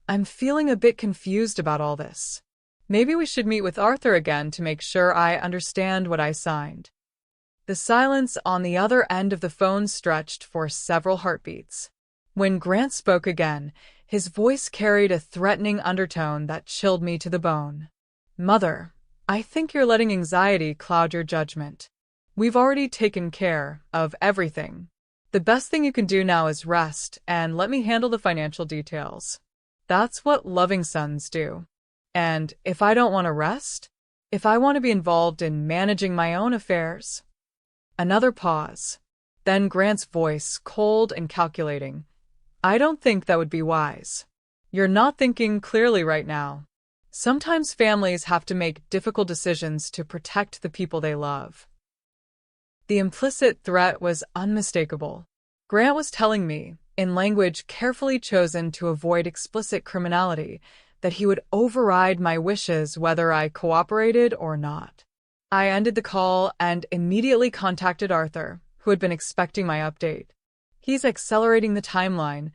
"I'm feeling a bit confused about all this. Maybe we should meet with Arthur again to make sure I understand what I signed." The silence on the other end of the phone stretched for several heartbeats. When Grant spoke again, his voice carried a threatening undertone that chilled me to the bone. "Mother, I think you're letting anxiety cloud your judgment. We've already taken care of everything. The best thing you can do now is rest and let me handle the financial details. That's what loving sons do. And if I don't want to rest, if I want to be involved in managing my own affairs..." Another pause. Then Grant's voice, cold and calculating. "I don't think that would be wise. You're not thinking clearly right now. Sometimes families have to make difficult decisions to protect the people they love." The implicit threat was unmistakable. Grant was telling me, in language carefully chosen to avoid explicit criminality, that he would override my wishes whether I cooperated or not. I ended the call and immediately contacted Arthur, who had been expecting my update. "He's accelerating the timeline,"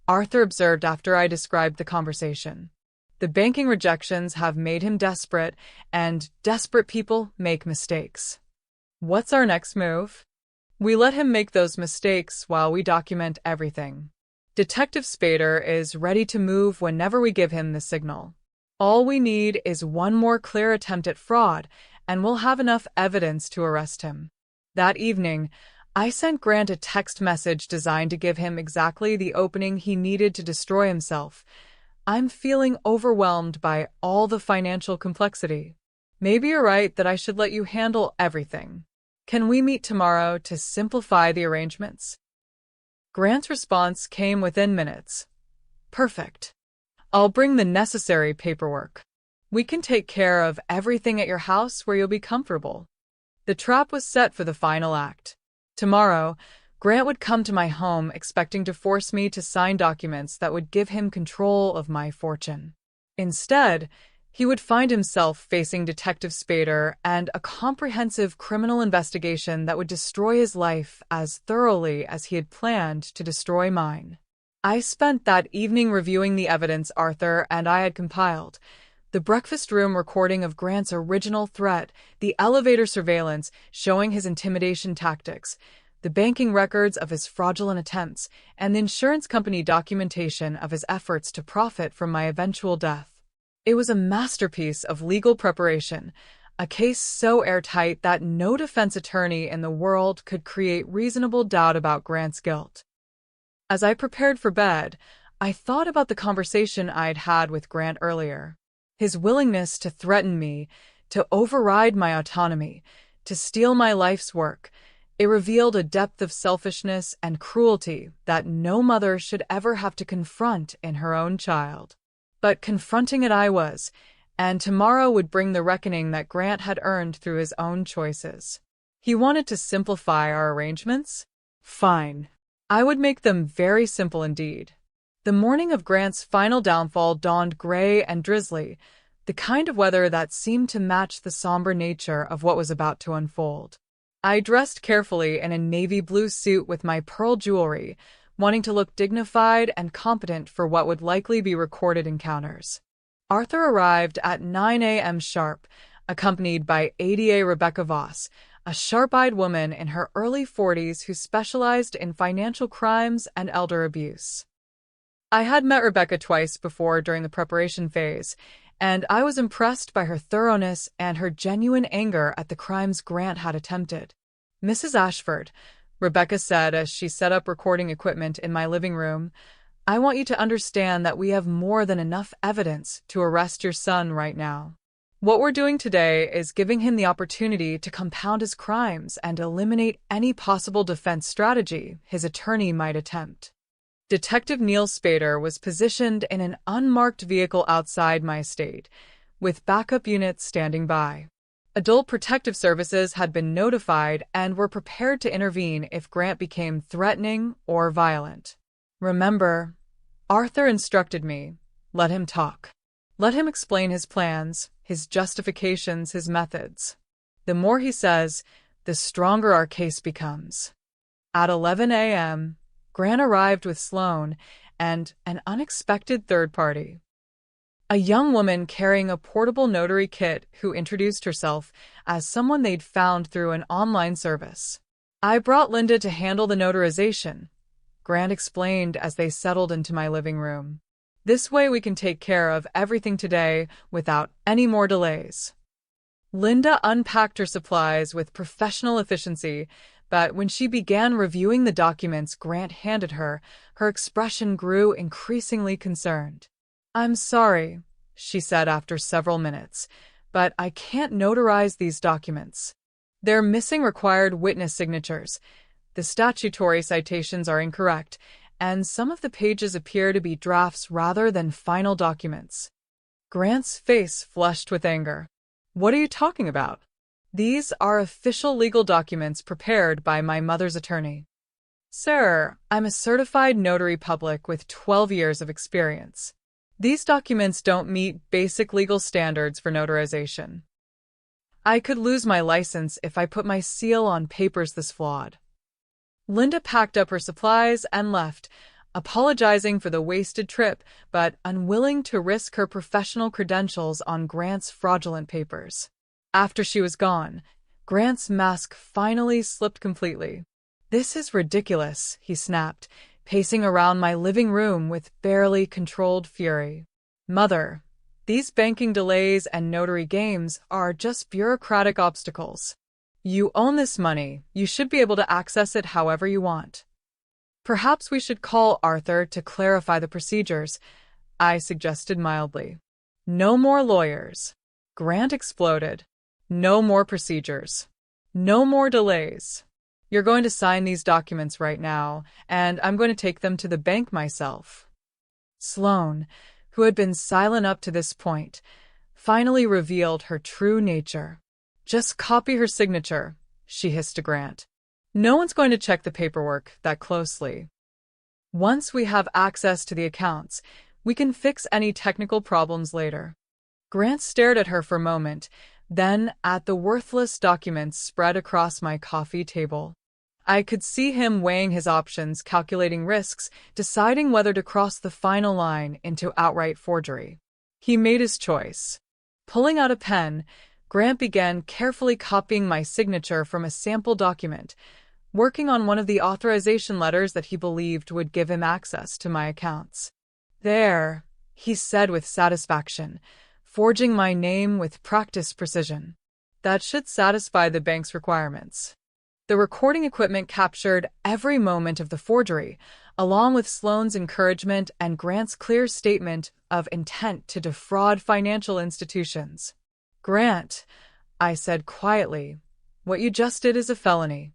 Arthur observed after I described the conversation. "The banking rejections have made him desperate, and desperate people make mistakes." "What's our next move?" "We let him make those mistakes while we document everything. Detective Spader is ready to move whenever we give him the signal. All we need is one more clear attempt at fraud, and we'll have enough evidence to arrest him." That evening, I sent Grant a text message designed to give him exactly the opening he needed to destroy himself. "I'm feeling overwhelmed by all the financial complexity. Maybe you're right that I should let you handle everything. Can we meet tomorrow to simplify the arrangements?" Grant's response came within minutes. "Perfect. I'll bring the necessary paperwork. We can take care of everything at your house where you'll be comfortable." The trap was set for the final act. Tomorrow, Grant would come to my home expecting to force me to sign documents that would give him control of my fortune. Instead, he would find himself facing Detective Spader and a comprehensive criminal investigation that would destroy his life as thoroughly as he had planned to destroy mine. I spent that evening reviewing the evidence Arthur and I had compiled. The breakfast room recording of Grant's original threat, the elevator surveillance showing his intimidation tactics, the banking records of his fraudulent attempts, and the insurance company documentation of his efforts to profit from my eventual death. It was a masterpiece of legal preparation, a case so airtight that no defense attorney in the world could create reasonable doubt about Grant's guilt. As I prepared for bed, I thought about the conversation I'd had with Grant earlier. His willingness to threaten me, to override my autonomy, to steal my life's work. It revealed a depth of selfishness and cruelty that no mother should ever have to confront in her own child. But confronting it I was, and tomorrow would bring the reckoning that Grant had earned through his own choices. He wanted to simplify our arrangements? Fine. I would make them very simple indeed. The morning of Grant's final downfall dawned gray and drizzly, the kind of weather that seemed to match the somber nature of what was about to unfold. I dressed carefully in a navy blue suit with my pearl jewelry, wanting to look dignified and competent for what would likely be recorded encounters. Arthur arrived at 9 a.m. sharp, accompanied by ADA Rebecca Voss, a sharp-eyed woman in her early 40s who specialized in financial crimes and elder abuse. I had met Rebecca twice before during the preparation phase, and I was impressed by her thoroughness and her genuine anger at the crimes Grant had attempted. "Mrs. Ashford," Rebecca said as she set up recording equipment in my living room, "I want you to understand that we have more than enough evidence to arrest your son right now. What we're doing today is giving him the opportunity to compound his crimes and eliminate any possible defense strategy his attorney might attempt." Detective Neil Spader was positioned in an unmarked vehicle outside my estate, with backup units standing by. Adult Protective Services had been notified and were prepared to intervene if Grant became threatening or violent. "Remember," Arthur instructed me, "let him talk. Let him explain his plans, his justifications, his methods. The more he says, the stronger our case becomes." At 11 a.m., Grant arrived with Sloan and an unexpected third party. A young woman carrying a portable notary kit who introduced herself as someone they'd found through an online service. "I brought Linda to handle the notarization," Grant explained as they settled into my living room. "This way we can take care of everything today without any more delays." Linda unpacked her supplies with professional efficiency, but when she began reviewing the documents Grant handed her, her expression grew increasingly concerned. "I'm sorry," she said after several minutes, "but I can't notarize these documents. They're missing required witness signatures. The statutory citations are incorrect, and some of the pages appear to be drafts rather than final documents." Grant's face flushed with anger. "What are you talking about?" "These are official legal documents prepared by my mother's attorney." "Sir, I'm a certified notary public with 12 years of experience. These documents don't meet basic legal standards for notarization. I could lose my license if I put my seal on papers this flawed." Linda packed up her supplies and left, apologizing for the wasted trip, but unwilling to risk her professional credentials on Grant's fraudulent papers. After she was gone, Grant's mask finally slipped completely. "This is ridiculous," he snapped, pacing around my living room with barely controlled fury. "Mother, these banking delays and notary games are just bureaucratic obstacles. You own this money. You should be able to access it however you want." "Perhaps we should call Arthur to clarify the procedures," I suggested mildly. "No more lawyers," Grant exploded. "No more procedures. No more delays. You're going to sign these documents right now, and I'm going to take them to the bank myself." Sloan, who had been silent up to this point, finally revealed her true nature. "Just copy her signature," she hissed to Grant. "No one's going to check the paperwork that closely. Once we have access to the accounts, we can fix any technical problems later." Grant stared at her for a moment, then at the worthless documents spread across my coffee table. I could see him weighing his options, calculating risks, deciding whether to cross the final line into outright forgery. He made his choice. Pulling out a pen, Grant began carefully copying my signature from a sample document, working on one of the authorization letters that he believed would give him access to my accounts. "There," he said with satisfaction, forging my name with practiced precision. "That should satisfy the bank's requirements." The recording equipment captured every moment of the forgery, along with Sloane's encouragement and Grant's clear statement of intent to defraud financial institutions. "Grant," I said quietly, "what you just did is a felony."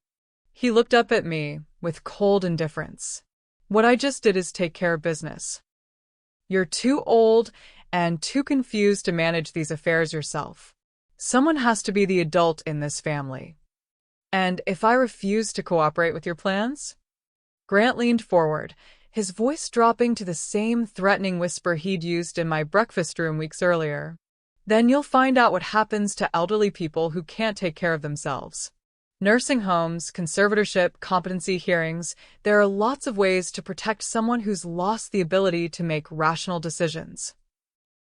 He looked up at me with cold indifference. "What I just did is take care of business. You're too old and too confused to manage these affairs yourself. Someone has to be the adult in this family. And if I refuse to cooperate with your plans?" Grant leaned forward, his voice dropping to the same threatening whisper he'd used in my breakfast room weeks earlier. "Then you'll find out what happens to elderly people who can't take care of themselves. Nursing homes, conservatorship, competency hearings, there are lots of ways to protect someone who's lost the ability to make rational decisions."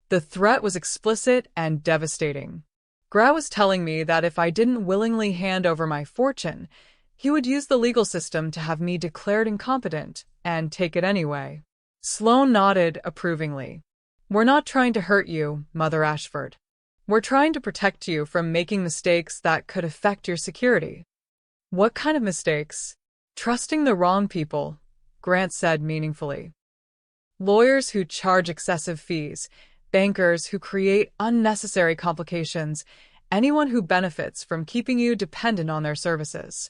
The threat was explicit and devastating. Grant was telling me that if I didn't willingly hand over my fortune, he would use the legal system to have me declared incompetent and take it anyway. Sloane nodded approvingly. "We're not trying to hurt you, Mother Ashford. We're trying to protect you from making mistakes that could affect your security." "What kind of mistakes?" "Trusting the wrong people," Grant said meaningfully. "Lawyers who charge excessive fees, bankers who create unnecessary complications, anyone who benefits from keeping you dependent on their services."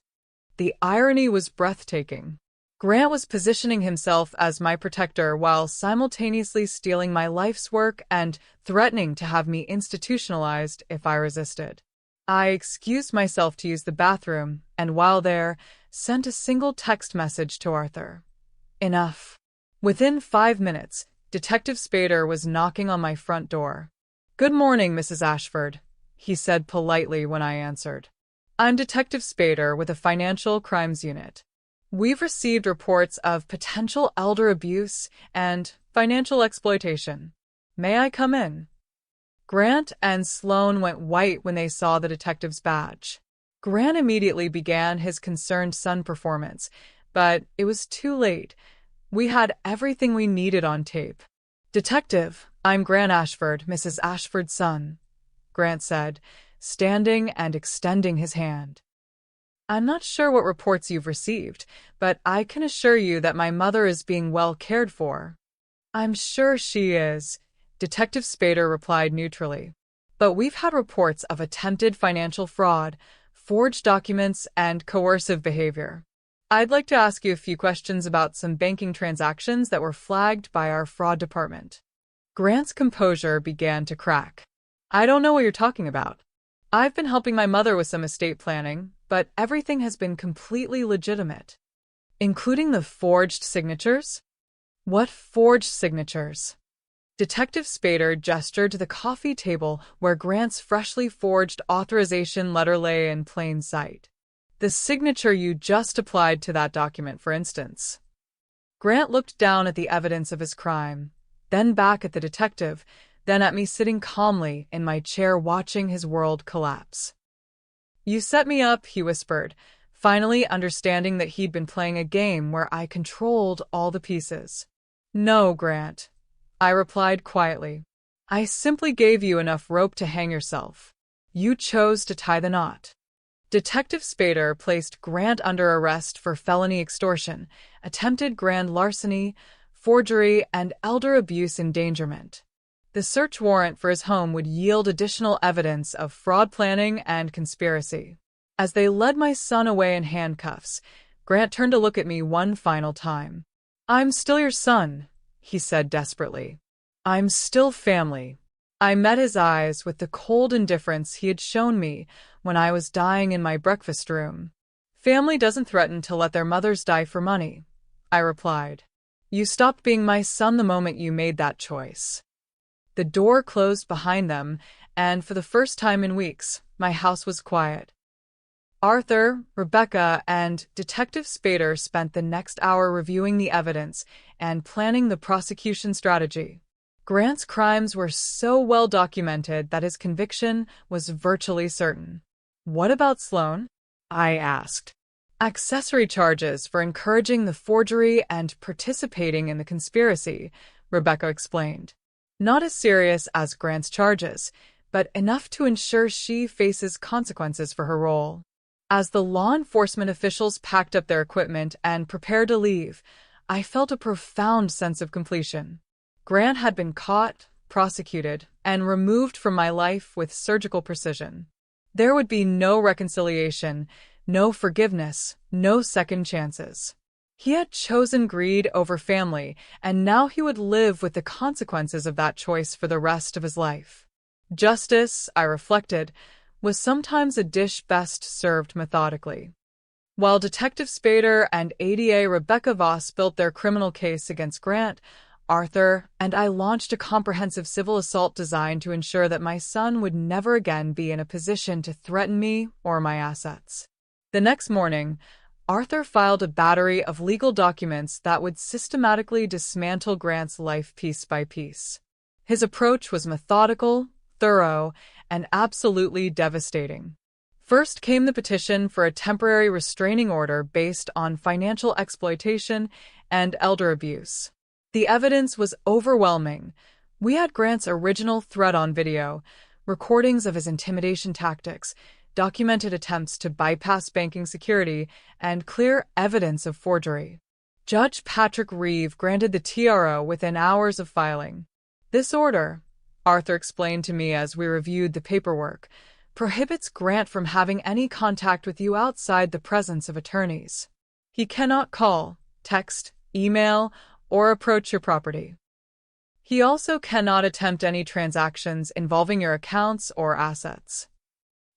The irony was breathtaking. Grant was positioning himself as my protector while simultaneously stealing my life's work and threatening to have me institutionalized if I resisted. I excused myself to use the bathroom, and while there, sent a single text message to Arthur. Enough. Within 5 minutes, Detective Spader was knocking on my front door. "Good morning, Mrs. Ashford," he said politely when I answered. "I'm Detective Spader with the Financial Crimes Unit. We've received reports of potential elder abuse and financial exploitation. May I come in?" Grant and Sloane went white when they saw the detective's badge. Grant immediately began his concerned son performance, but it was too late. We had everything we needed on tape. "Detective, I'm Grant Ashford, Mrs. Ashford's son," Grant said, standing and extending his hand. "I'm not sure what reports you've received, but I can assure you that my mother is being well cared for." "I'm sure she is," Detective Spader replied neutrally. "But we've had reports of attempted financial fraud, forged documents, and coercive behavior. I'd like to ask you a few questions about some banking transactions that were flagged by our fraud department." Grant's composure began to crack. "I don't know what you're talking about. I've been helping my mother with some estate planning, but everything has been completely legitimate." "Including the forged signatures?" "What forged signatures?" Detective Spader gestured to the coffee table where Grant's freshly forged authorization letter lay in plain sight. "The signature you just applied to that document, for instance." Grant looked down at the evidence of his crime, then back at the detective, then at me sitting calmly in my chair watching his world collapse. "You set me up," he whispered, finally understanding that he'd been playing a game where I controlled all the pieces. "No, Grant," I replied quietly. "I simply gave you enough rope to hang yourself. You chose to tie the knot." Detective Spader placed Grant under arrest for felony extortion, attempted grand larceny, forgery, and elder abuse endangerment. The search warrant for his home would yield additional evidence of fraud planning and conspiracy. As they led my son away in handcuffs, Grant turned to look at me one final time. "I'm still your son," he said desperately. "I'm still family." I met his eyes with the cold indifference he had shown me when I was dying in my breakfast room. "Family doesn't threaten to let their mothers die for money," I replied. "You stopped being my son the moment you made that choice." The door closed behind them, and for the first time in weeks, my house was quiet. Arthur, Rebecca, and Detective Spader spent the next hour reviewing the evidence and planning the prosecution strategy. Grant's crimes were so well documented that his conviction was virtually certain. What about Sloan? I asked. Accessory charges for encouraging the forgery and participating in the conspiracy, Rebecca explained. Not as serious as Grant's charges, but enough to ensure she faces consequences for her role. As the law enforcement officials packed up their equipment and prepared to leave, I felt a profound sense of completion. Grant had been caught, prosecuted, and removed from my life with surgical precision. There would be no reconciliation, no forgiveness, no second chances. He had chosen greed over family, and now he would live with the consequences of that choice for the rest of his life. Justice, I reflected, was sometimes a dish best served methodically. While Detective Spader and ADA Rebecca Voss built their criminal case against Grant, Arthur and I launched a comprehensive civil assault designed to ensure that my son would never again be in a position to threaten me or my assets. The next morning, Arthur filed a battery of legal documents that would systematically dismantle Grant's life piece by piece. His approach was methodical, thorough, and absolutely devastating. First came the petition for a temporary restraining order based on financial exploitation and elder abuse. The evidence was overwhelming. We had Grant's original threat on video, recordings of his intimidation tactics, documented attempts to bypass banking security, and clear evidence of forgery. Judge Patrick Reeve granted the TRO within hours of filing. This order, Arthur explained to me as we reviewed the paperwork, prohibits Grant from having any contact with you outside the presence of attorneys. He cannot call, text, email, or approach your property. He also cannot attempt any transactions involving your accounts or assets.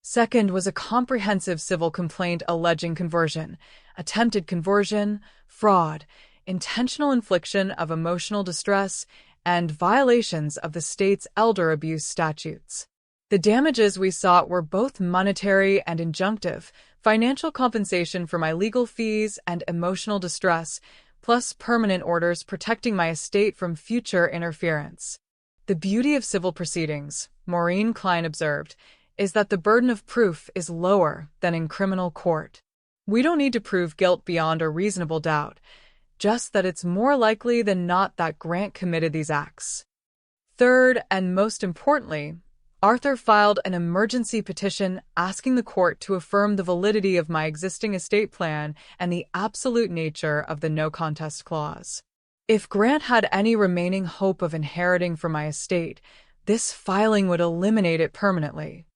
Second was a comprehensive civil complaint alleging conversion, attempted conversion, fraud, intentional infliction of emotional distress, and violations of the state's elder abuse statutes. The damages we sought were both monetary and injunctive, financial compensation for my legal fees and emotional distress, plus permanent orders protecting my estate from future interference. The beauty of civil proceedings, Maureen Klein observed, is that the burden of proof is lower than in criminal court. We don't need to prove guilt beyond a reasonable doubt, just that it's more likely than not that Grant committed these acts. Third, and most importantly, Arthur filed an emergency petition asking the court to affirm the validity of my existing estate plan and the absolute nature of the no contest clause. If Grant had any remaining hope of inheriting from my estate, this filing would eliminate it permanently.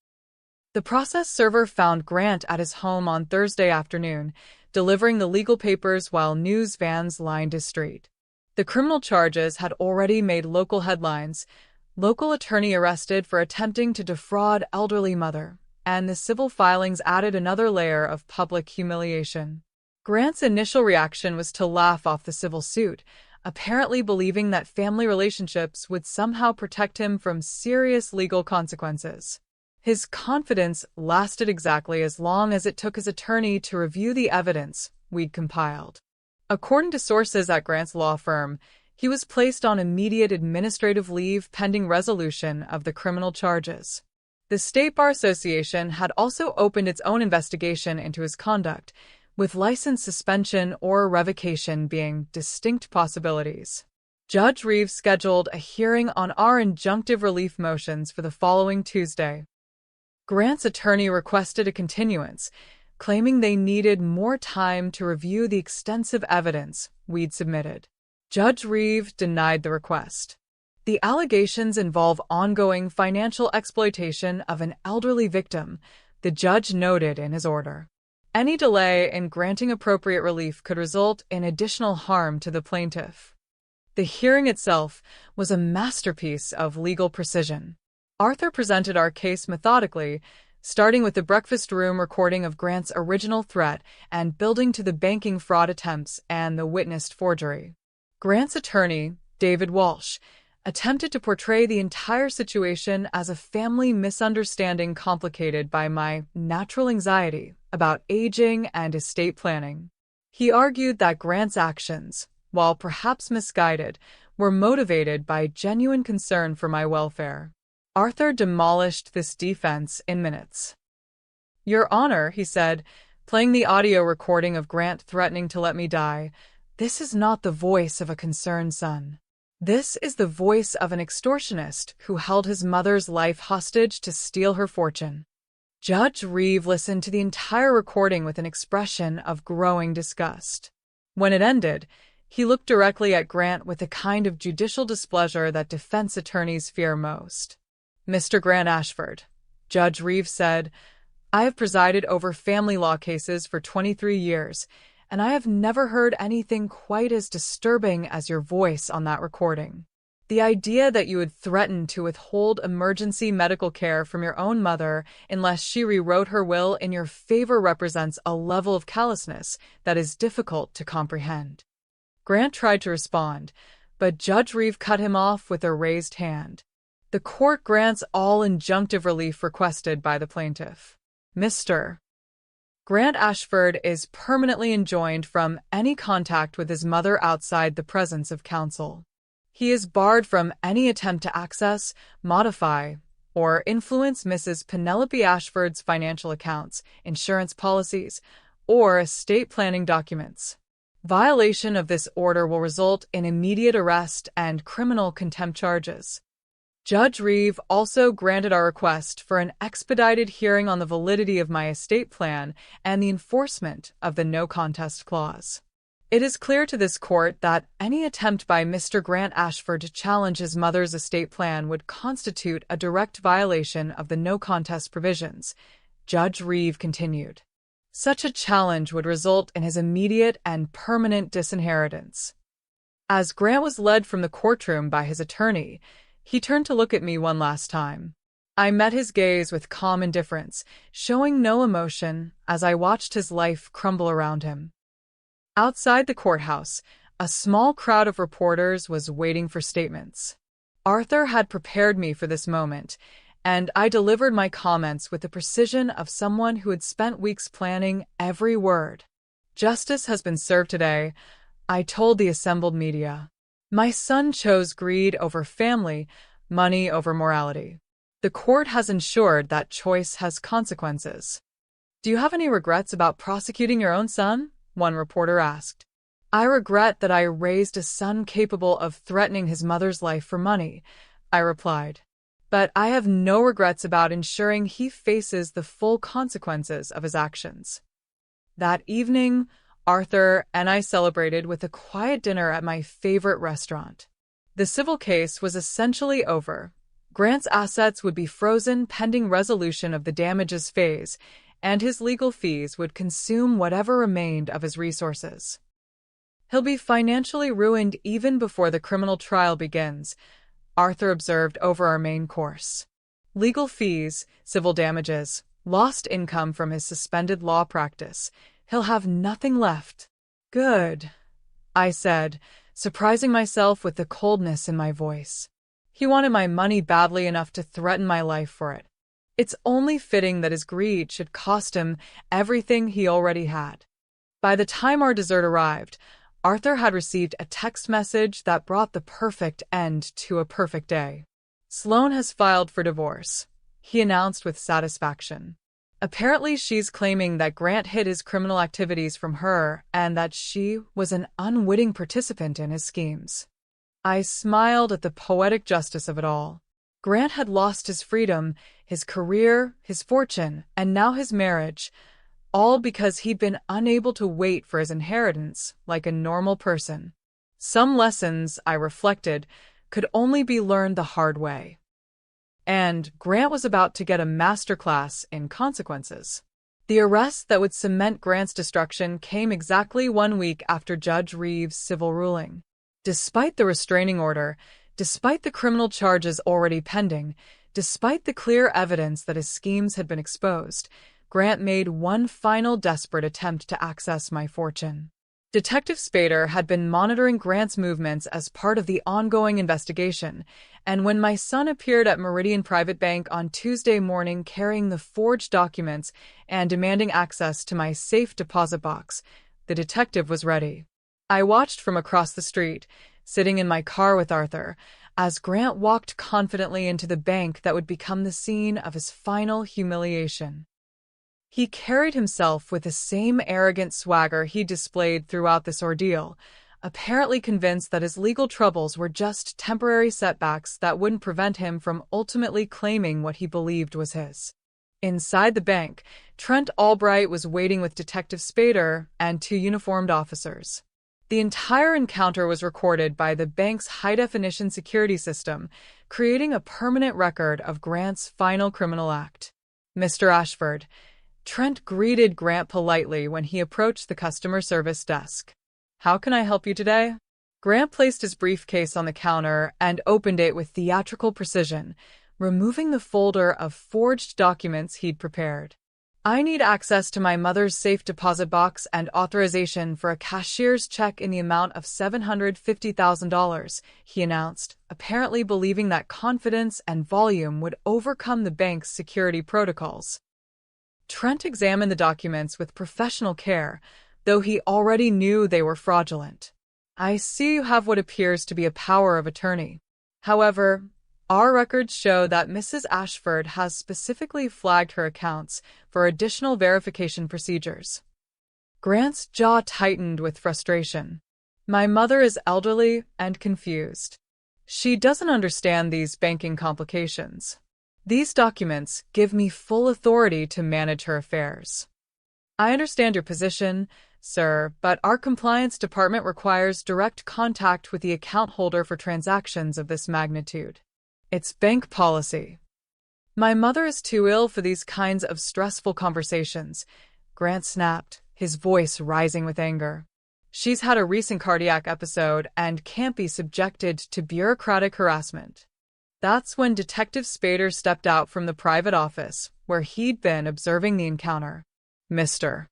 The process server found Grant at his home on Thursday afternoon, delivering the legal papers while news vans lined his street. The criminal charges had already made local headlines: local attorney arrested for attempting to defraud elderly mother, and the civil filings added another layer of public humiliation. Grant's initial reaction was to laugh off the civil suit, apparently believing that family relationships would somehow protect him from serious legal consequences. His confidence lasted exactly as long as it took his attorney to review the evidence we'd compiled. According to sources at Grant's law firm, he was placed on immediate administrative leave pending resolution of the criminal charges. The State Bar Association had also opened its own investigation into his conduct, with license suspension or revocation being distinct possibilities. Judge Reeves scheduled a hearing on our injunctive relief motions for the following Tuesday. Grant's attorney requested a continuance, claiming they needed more time to review the extensive evidence we'd submitted. Judge Reeve denied the request. The allegations involve ongoing financial exploitation of an elderly victim, the judge noted in his order. Any delay in granting appropriate relief could result in additional harm to the plaintiff. The hearing itself was a masterpiece of legal precision. Arthur presented our case methodically, starting with the breakfast room recording of Grant's original threat and building to the banking fraud attempts and the witnessed forgery. Grant's attorney, David Walsh, attempted to portray the entire situation as a family misunderstanding complicated by my natural anxiety about aging and estate planning. He argued that Grant's actions, while perhaps misguided, were motivated by genuine concern for my welfare. Arthur demolished this defense in minutes. "Your Honor," he said, playing the audio recording of Grant threatening to let me die, "this is not the voice of a concerned son. This is the voice of an extortionist who held his mother's life hostage to steal her fortune." Judge Reeve listened to the entire recording with an expression of growing disgust. When it ended, he looked directly at Grant with the kind of judicial displeasure that defense attorneys fear most. "Mr. Grant Ashford," Judge Reeve said, "I have presided over family law cases for 23 years, and I have never heard anything quite as disturbing as your voice on that recording. The idea that you would threaten to withhold emergency medical care from your own mother unless she rewrote her will in your favor represents a level of callousness that is difficult to comprehend." Grant tried to respond, but Judge Reeve cut him off with a raised hand. "The court grants all injunctive relief requested by the plaintiff. Mr. Grant Ashford is permanently enjoined from any contact with his mother outside the presence of counsel. He is barred from any attempt to access, modify, or influence Mrs. Penelope Ashford's financial accounts, insurance policies, or estate planning documents. Violation of this order will result in immediate arrest and criminal contempt charges." Judge Reeve also granted our request for an expedited hearing on the validity of my estate plan and the enforcement of the no contest clause. It is clear to this court that any attempt by Mr. Grant Ashford to challenge his mother's estate plan would constitute a direct violation of the no contest provisions, Judge Reeve continued. Such a challenge would result in his immediate and permanent disinheritance. As Grant was led from the courtroom by his attorney, he turned to look at me one last time. I met his gaze with calm indifference, showing no emotion as I watched his life crumble around him. Outside the courthouse, a small crowd of reporters was waiting for statements. Arthur had prepared me for this moment, and I delivered my comments with the precision of someone who had spent weeks planning every word. "Justice has been served today," I told the assembled media. "My son chose greed over family, money over morality. The court has ensured that choice has consequences." "Do you have any regrets about prosecuting your own son?" one reporter asked. "I regret that I raised a son capable of threatening his mother's life for money," I replied. "But I have no regrets about ensuring he faces the full consequences of his actions." That evening, Arthur and I celebrated with a quiet dinner at my favorite restaurant. The civil case was essentially over. Grant's assets would be frozen pending resolution of the damages phase, and his legal fees would consume whatever remained of his resources. "He'll be financially ruined even before the criminal trial begins," Arthur observed over our main course. "Legal fees, civil damages, lost income from his suspended law practice. He'll have nothing left." "Good," I said, surprising myself with the coldness in my voice. He wanted my money badly enough to threaten my life for it. It's only fitting that his greed should cost him everything he already had. By the time our dessert arrived, Arthur had received a text message that brought the perfect end to a perfect day. "Sloane has filed for divorce," he announced with satisfaction. "Apparently she's claiming that Grant hid his criminal activities from her and that she was an unwitting participant in his schemes." I smiled at the poetic justice of it all. Grant had lost his freedom, his career, his fortune, and now his marriage, all because he'd been unable to wait for his inheritance like a normal person. Some lessons, I reflected, could only be learned the hard way. And Grant was about to get a masterclass in consequences. The arrest that would cement Grant's destruction came exactly 1 week after Judge Reeve's civil ruling. Despite the restraining order, despite the criminal charges already pending, despite the clear evidence that his schemes had been exposed, Grant made one final desperate attempt to access my fortune. Detective Spader had been monitoring Grant's movements as part of the ongoing investigation, and when my son appeared at Meridian Private Bank on Tuesday morning carrying the forged documents and demanding access to my safe deposit box, the detective was ready. I watched from across the street, sitting in my car with Arthur, as Grant walked confidently into the bank that would become the scene of his final humiliation. He carried himself with the same arrogant swagger he displayed throughout this ordeal, apparently convinced that his legal troubles were just temporary setbacks that wouldn't prevent him from ultimately claiming what he believed was his. Inside the bank, Trent Albright was waiting with Detective Spader and two uniformed officers. The entire encounter was recorded by the bank's high-definition security system, creating a permanent record of Grant's final criminal act. "Mr. Ashford," Trent greeted Grant politely when he approached the customer service desk. "How can I help you today?" Grant placed his briefcase on the counter and opened it with theatrical precision, removing the folder of forged documents he'd prepared. "I need access to my mother's safe deposit box and authorization for a cashier's check in the amount of $750,000, he announced, apparently believing that confidence and volume would overcome the bank's security protocols. Trent examined the documents with professional care, though he already knew they were fraudulent. "I see you have what appears to be a power of attorney. However, our records show that Mrs. Ashford has specifically flagged her accounts for additional verification procedures." Grant's jaw tightened with frustration. "My mother is elderly and confused. She doesn't understand these banking complications. These documents give me full authority to manage her affairs." "I understand your position, sir, but our compliance department requires direct contact with the account holder for transactions of this magnitude. It's bank policy." "My mother is too ill for these kinds of stressful conversations," Grant snapped, his voice rising with anger. "She's had a recent cardiac episode and can't be subjected to bureaucratic harassment." That's when Detective Spader stepped out from the private office, where he'd been observing the encounter. "Mr.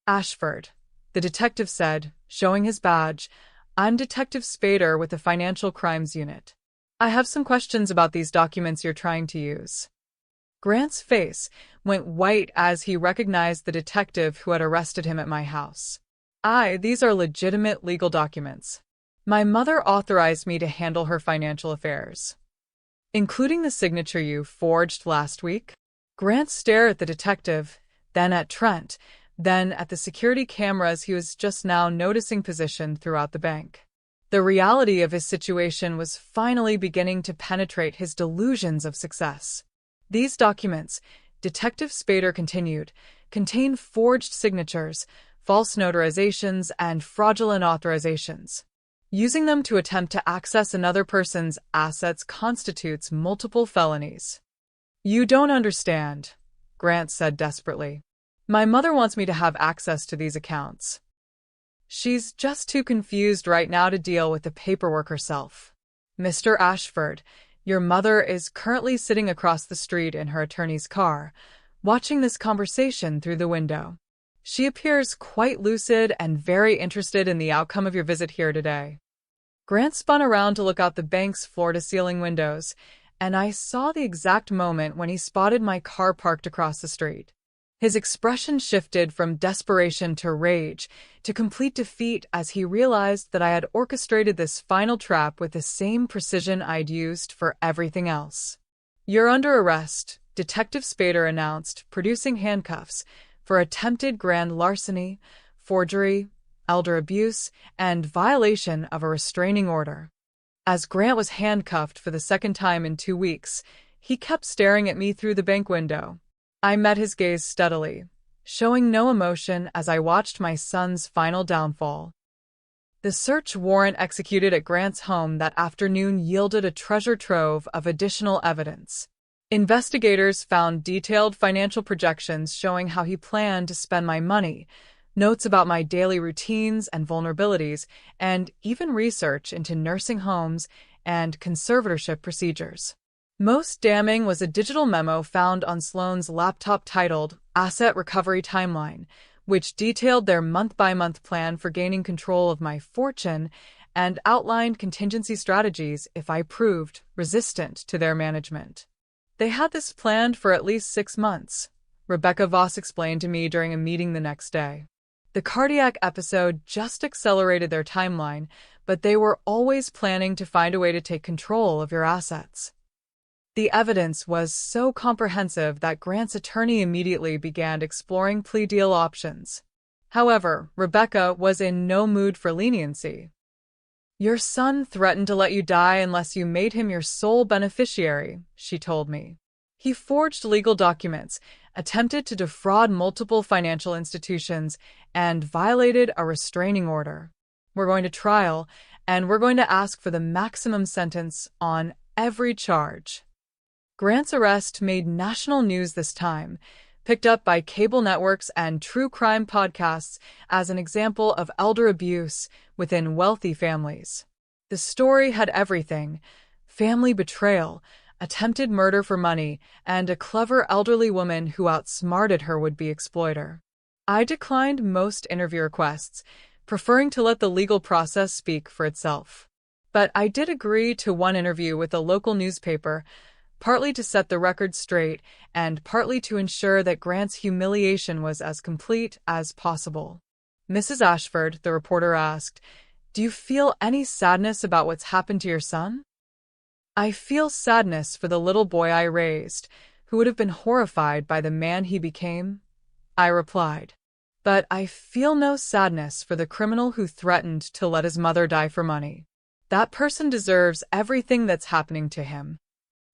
Ashford," the detective said, showing his badge, "I'm Detective Spader with the Financial Crimes Unit. I have some questions about these documents you're trying to use." Grant's face went white as he recognized the detective who had arrested him at my house. These are legitimate legal documents. My mother authorized me to handle her financial affairs." "Including the signature you forged last week?" Grant stared at the detective, then at Trent, then at the security cameras he was just now noticing positioned throughout the bank. The reality of his situation was finally beginning to penetrate his delusions of success. "These documents," Detective Spader continued, "contain forged signatures, false notarizations, and fraudulent authorizations. Using them to attempt to access another person's assets constitutes multiple felonies." "You don't understand," Grant said desperately. "My mother wants me to have access to these accounts. She's just too confused right now to deal with the paperwork herself. Mr. Ashford, your mother is currently sitting across the street in her attorney's car, watching this conversation through the window. She appears quite lucid and very interested in the outcome of your visit here today." Grant spun around to look out the bank's floor-to-ceiling windows, and I saw the exact moment when he spotted my car parked across the street. His expression shifted from desperation to rage, to complete defeat as he realized that I had orchestrated this final trap with the same precision I'd used for everything else. "You're under arrest," Detective Spader announced, producing handcuffs, "for attempted grand larceny, forgery, elder abuse, and violation of a restraining order." As Grant was handcuffed for the second time in 2 weeks, he kept staring at me through the bank window. I met his gaze steadily, showing no emotion as I watched my son's final downfall. The search warrant executed at Grant's home that afternoon yielded a treasure trove of additional evidence. Investigators found detailed financial projections showing how he planned to spend my money, notes about my daily routines and vulnerabilities, and even research into nursing homes and conservatorship procedures. Most damning was a digital memo found on Sloan's laptop titled Asset Recovery Timeline, which detailed their month-by-month plan for gaining control of my fortune and outlined contingency strategies if I proved resistant to their management. They had this planned for at least 6 months, Rebecca Voss explained to me during a meeting the next day. The cardiac episode just accelerated their timeline, but they were always planning to find a way to take control of your assets. The evidence was so comprehensive that Grant's attorney immediately began exploring plea deal options. However, Rebecca was in no mood for leniency. "Your son threatened to let you die unless you made him your sole beneficiary," she told me. "He forged legal documents, attempted to defraud multiple financial institutions, and violated a restraining order. We're going to trial, and we're going to ask for the maximum sentence on every charge." Grant's arrest made national news this time, picked up by cable networks and true crime podcasts as an example of elder abuse within wealthy families. The story had everything: family betrayal, attempted murder for money, and a clever elderly woman who outsmarted her would-be exploiter. I declined most interview requests, preferring to let the legal process speak for itself. But I did agree to one interview with a local newspaper, partly to set the record straight and partly to ensure that Grant's humiliation was as complete as possible. "Mrs. Ashford," the reporter asked, "do you feel any sadness about what's happened to your son?" "I feel sadness for the little boy I raised, who would have been horrified by the man he became," I replied. "But I feel no sadness for the criminal who threatened to let his mother die for money. That person deserves everything that's happening to him."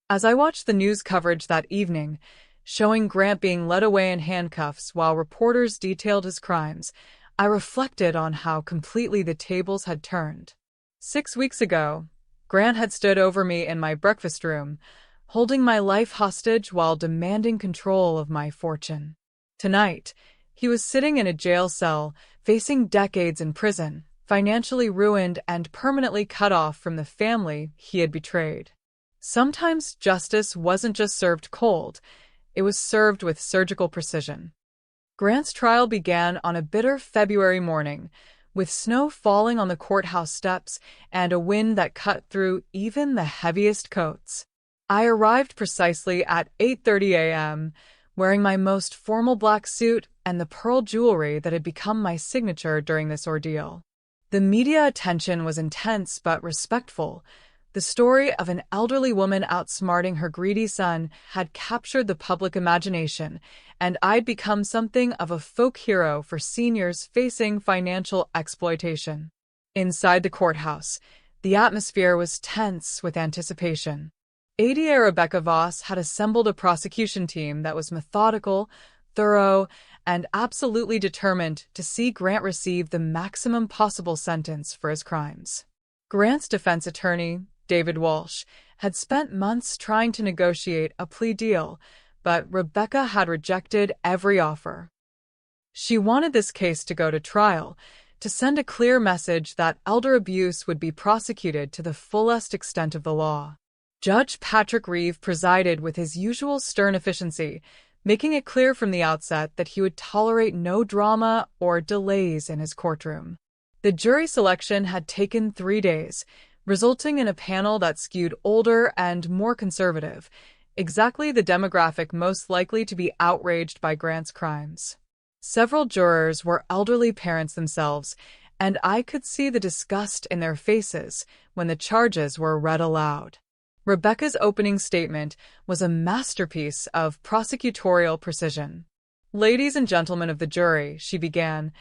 As I watched the news coverage that evening, showing Grant being led away in handcuffs while reporters detailed his crimes, I reflected on how completely the tables had turned. 6 weeks ago, Grant had stood over me in my breakfast room, holding my life hostage while demanding control of my fortune. Tonight, he was sitting in a jail cell, facing decades in prison, financially ruined and permanently cut off from the family he had betrayed. Sometimes justice wasn't just served cold, it was served with surgical precision. Grant's trial began on a bitter February morning, with snow falling on the courthouse steps and a wind that cut through even the heaviest coats. I arrived precisely at 8:30 a.m., wearing my most formal black suit and the pearl jewelry that had become my signature during this ordeal. The media attention was intense but respectful. The story of an elderly woman outsmarting her greedy son had captured the public imagination, and I'd become something of a folk hero for seniors facing financial exploitation. Inside the courthouse, the atmosphere was tense with anticipation. ADA Rebecca Voss had assembled a prosecution team that was methodical, thorough, and absolutely determined to see Grant receive the maximum possible sentence for his crimes. Grant's defense attorney, David Walsh, had spent months trying to negotiate a plea deal, but Rebecca had rejected every offer. She wanted this case to go to trial, to send a clear message that elder abuse would be prosecuted to the fullest extent of the law. Judge Patrick Reeve presided with his usual stern efficiency, making it clear from the outset that he would tolerate no drama or delays in his courtroom. The jury selection had taken 3 days, resulting in a panel that skewed older and more conservative, exactly the demographic most likely to be outraged by Grant's crimes. Several jurors were elderly parents themselves, and I could see the disgust in their faces when the charges were read aloud. Rebecca's opening statement was a masterpiece of prosecutorial precision. "Ladies and gentlemen of the jury," she began,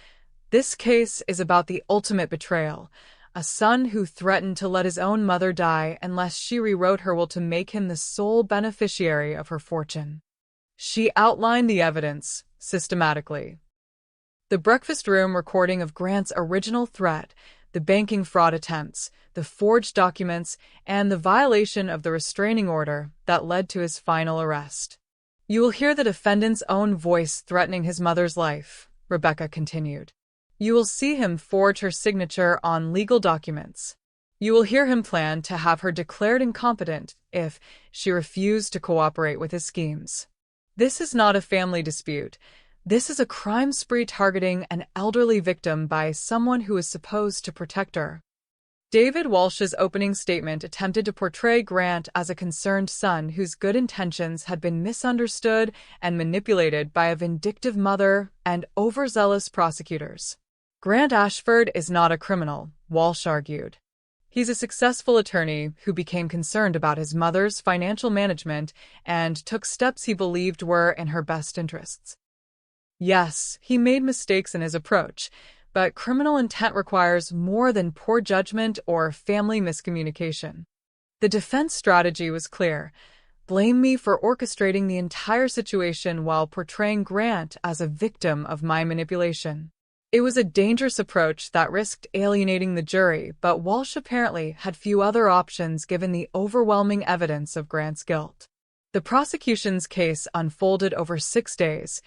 "this case is about the ultimate betrayal. A son who threatened to let his own mother die unless she rewrote her will to make him the sole beneficiary of her fortune." She outlined the evidence systematically. The breakfast room recording of Grant's original threat, the banking fraud attempts, the forged documents, and the violation of the restraining order that led to his final arrest. "You will hear the defendant's own voice threatening his mother's life," Rebecca continued. "You will see him forge her signature on legal documents. You will hear him plan to have her declared incompetent if she refused to cooperate with his schemes. This is not a family dispute. This is a crime spree targeting an elderly victim by someone who is supposed to protect her. David Walsh's opening statement attempted to portray Grant as a concerned son whose good intentions had been misunderstood and manipulated by a vindictive mother and overzealous prosecutors. Grant Ashford is not a criminal, Walsh argued. He's a successful attorney who became concerned about his mother's financial management and took steps he believed were in her best interests. Yes, he made mistakes in his approach, but criminal intent requires more than poor judgment or family miscommunication. The defense strategy was clear. Blame me for orchestrating the entire situation while portraying Grant as a victim of my manipulation. It was a dangerous approach that risked alienating the jury, but Walsh apparently had few other options given the overwhelming evidence of Grant's guilt. The prosecution's case unfolded over 6 days,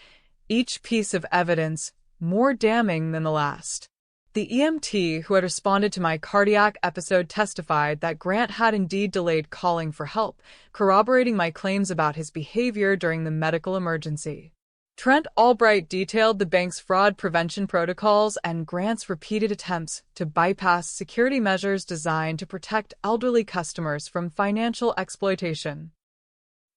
each piece of evidence more damning than the last. The EMT who had responded to my cardiac episode testified that Grant had indeed delayed calling for help, corroborating my claims about his behavior during the medical emergency. Trent Albright detailed the bank's fraud prevention protocols and Grant's repeated attempts to bypass security measures designed to protect elderly customers from financial exploitation.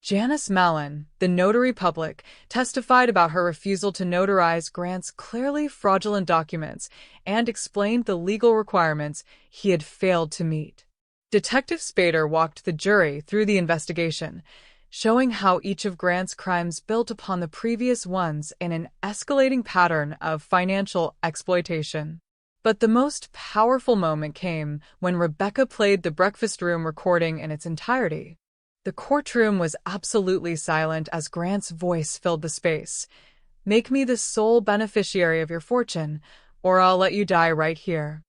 Janice Mallon, the notary public, testified about her refusal to notarize Grant's clearly fraudulent documents and explained the legal requirements he had failed to meet. Detective Spader walked the jury through the investigation, showing how each of Grant's crimes built upon the previous ones in an escalating pattern of financial exploitation. But the most powerful moment came when Rebecca played the breakfast room recording in its entirety. The courtroom was absolutely silent as Grant's voice filled the space. "Make me the sole beneficiary of your fortune, or I'll let you die right here."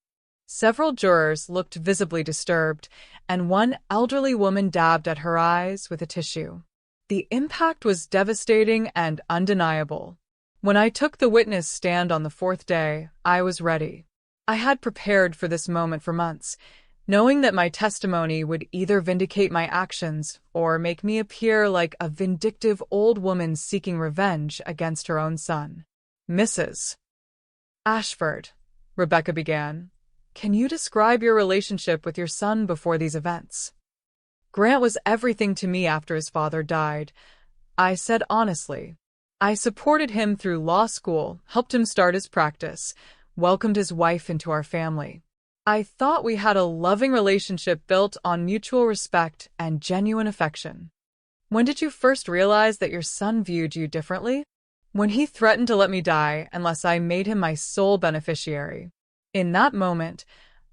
Several jurors looked visibly disturbed, and one elderly woman dabbed at her eyes with a tissue. The impact was devastating and undeniable. When I took the witness stand on the 4th day, I was ready. I had prepared for this moment for months, knowing that my testimony would either vindicate my actions or make me appear like a vindictive old woman seeking revenge against her own son. "Mrs. Ashford," Rebecca began, "can you describe your relationship with your son before these events?" "Grant was everything to me after his father died," I said honestly. "I supported him through law school, helped him start his practice, welcomed his wife into our family. I thought we had a loving relationship built on mutual respect and genuine affection." "When did you first realize that your son viewed you differently?" "When he threatened to let me die unless I made him my sole beneficiary. In that moment,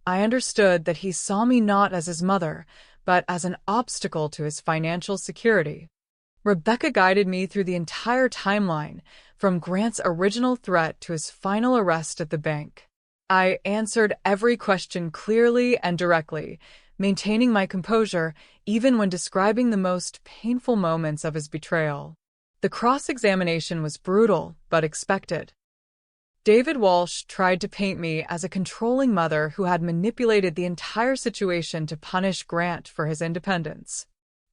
I understood that he saw me not as his mother, but as an obstacle to his financial security." Rebecca guided me through the entire timeline, from Grant's original threat to his final arrest at the bank. I answered every question clearly and directly, maintaining my composure even when describing the most painful moments of his betrayal. The cross-examination was brutal, but expected. David Walsh tried to paint me as a controlling mother who had manipulated the entire situation to punish Grant for his independence.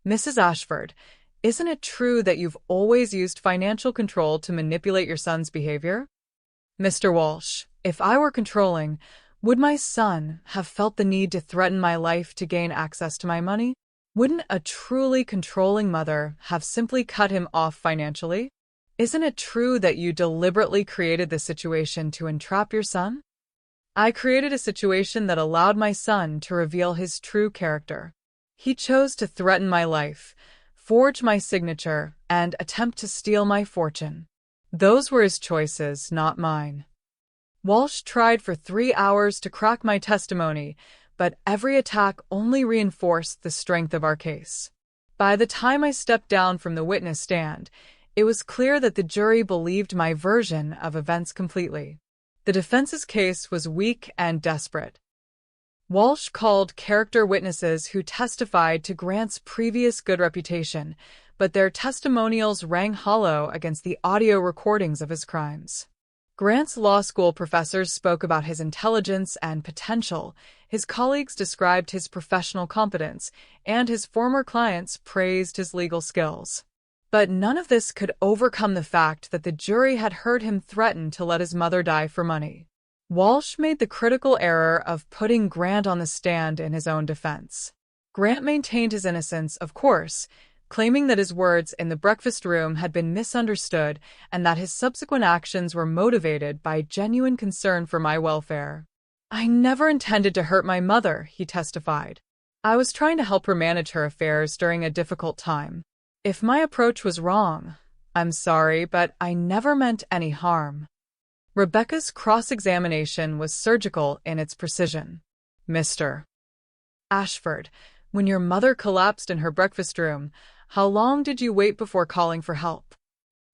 "Mrs. Ashford, isn't it true that you've always used financial control to manipulate your son's behavior?" "Mr. Walsh, if I were controlling, would my son have felt the need to threaten my life to gain access to my money? Wouldn't a truly controlling mother have simply cut him off financially? Isn't it true that you deliberately created this situation to entrap your son?" "I created a situation that allowed my son to reveal his true character. He chose to threaten my life, forge my signature, and attempt to steal my fortune. Those were his choices, not mine." Walsh tried for 3 hours to crack my testimony, but every attack only reinforced the strength of our case. By the time I stepped down from the witness stand, it was clear that the jury believed my version of events completely. The defense's case was weak and desperate. Walsh called character witnesses who testified to Grant's previous good reputation, but their testimonials rang hollow against the audio recordings of his crimes. Grant's law school professors spoke about his intelligence and potential, his colleagues described his professional competence, and his former clients praised his legal skills. But none of this could overcome the fact that the jury had heard him threaten to let his mother die for money. Walsh made the critical error of putting Grant on the stand in his own defense. Grant maintained his innocence, of course, claiming that his words in the breakfast room had been misunderstood and that his subsequent actions were motivated by genuine concern for my welfare. "I never intended to hurt my mother," he testified. "I was trying to help her manage her affairs during a difficult time. If my approach was wrong, I'm sorry, but I never meant any harm." Rebecca's cross-examination was surgical in its precision. "Mr. Ashford, when your mother collapsed in her breakfast room, how long did you wait before calling for help?"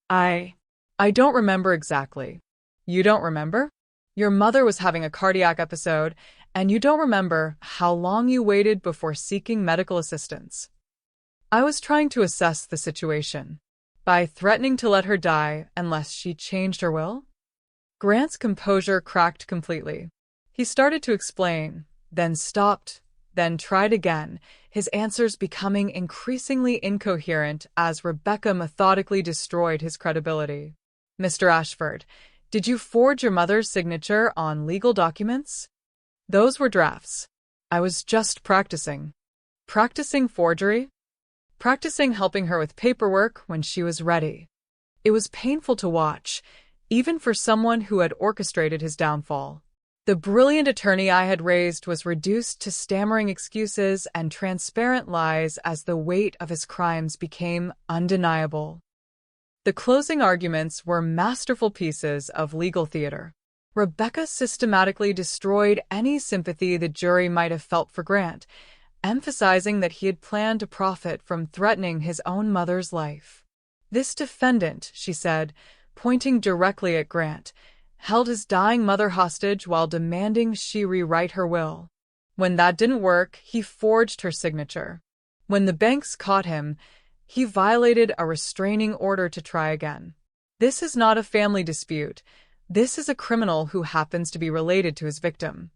I don't remember exactly." "You don't remember? Your mother was having a cardiac episode, and you don't remember how long you waited before seeking medical assistance." "I was trying to assess the situation. By threatening to let her die unless she changed her will?" Grant's composure cracked completely. He started to explain, then stopped, then tried again, his answers becoming increasingly incoherent as Rebecca methodically destroyed his credibility. "Mr. Ashford, did you forge your mother's signature on legal documents?" "Those were drafts. I was just practicing." "Practicing forgery?" "Practicing helping her with paperwork when she was ready." It was painful to watch, even for someone who had orchestrated his downfall. The brilliant attorney I had raised was reduced to stammering excuses and transparent lies as the weight of his crimes became undeniable. The closing arguments were masterful pieces of legal theater. Rebecca systematically destroyed any sympathy the jury might have felt for Grant, emphasizing that he had planned to profit from threatening his own mother's life. "This defendant," she said, pointing directly at Grant, "held his dying mother hostage while demanding she rewrite her will. When that didn't work, he forged her signature. When the banks caught him, he violated a restraining order to try again. This is not a family dispute. This is a criminal who happens to be related to his victim."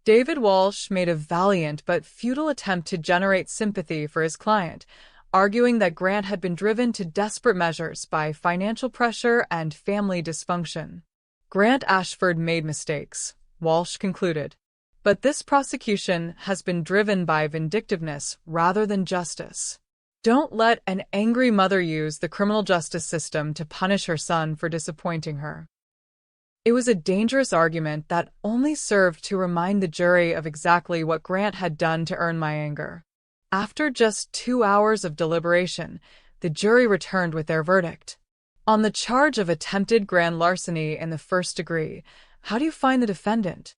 David Walsh made a valiant but futile attempt to generate sympathy for his client, arguing that Grant had been driven to desperate measures by financial pressure and family dysfunction. "Grant Ashford made mistakes," Walsh concluded, "but this prosecution has been driven by vindictiveness rather than justice. Don't let an angry mother use the criminal justice system to punish her son for disappointing her." It was a dangerous argument that only served to remind the jury of exactly what Grant had done to earn my anger. After just 2 hours of deliberation, the jury returned with their verdict. "On the charge of attempted grand larceny in the first degree, how do you find the defendant?"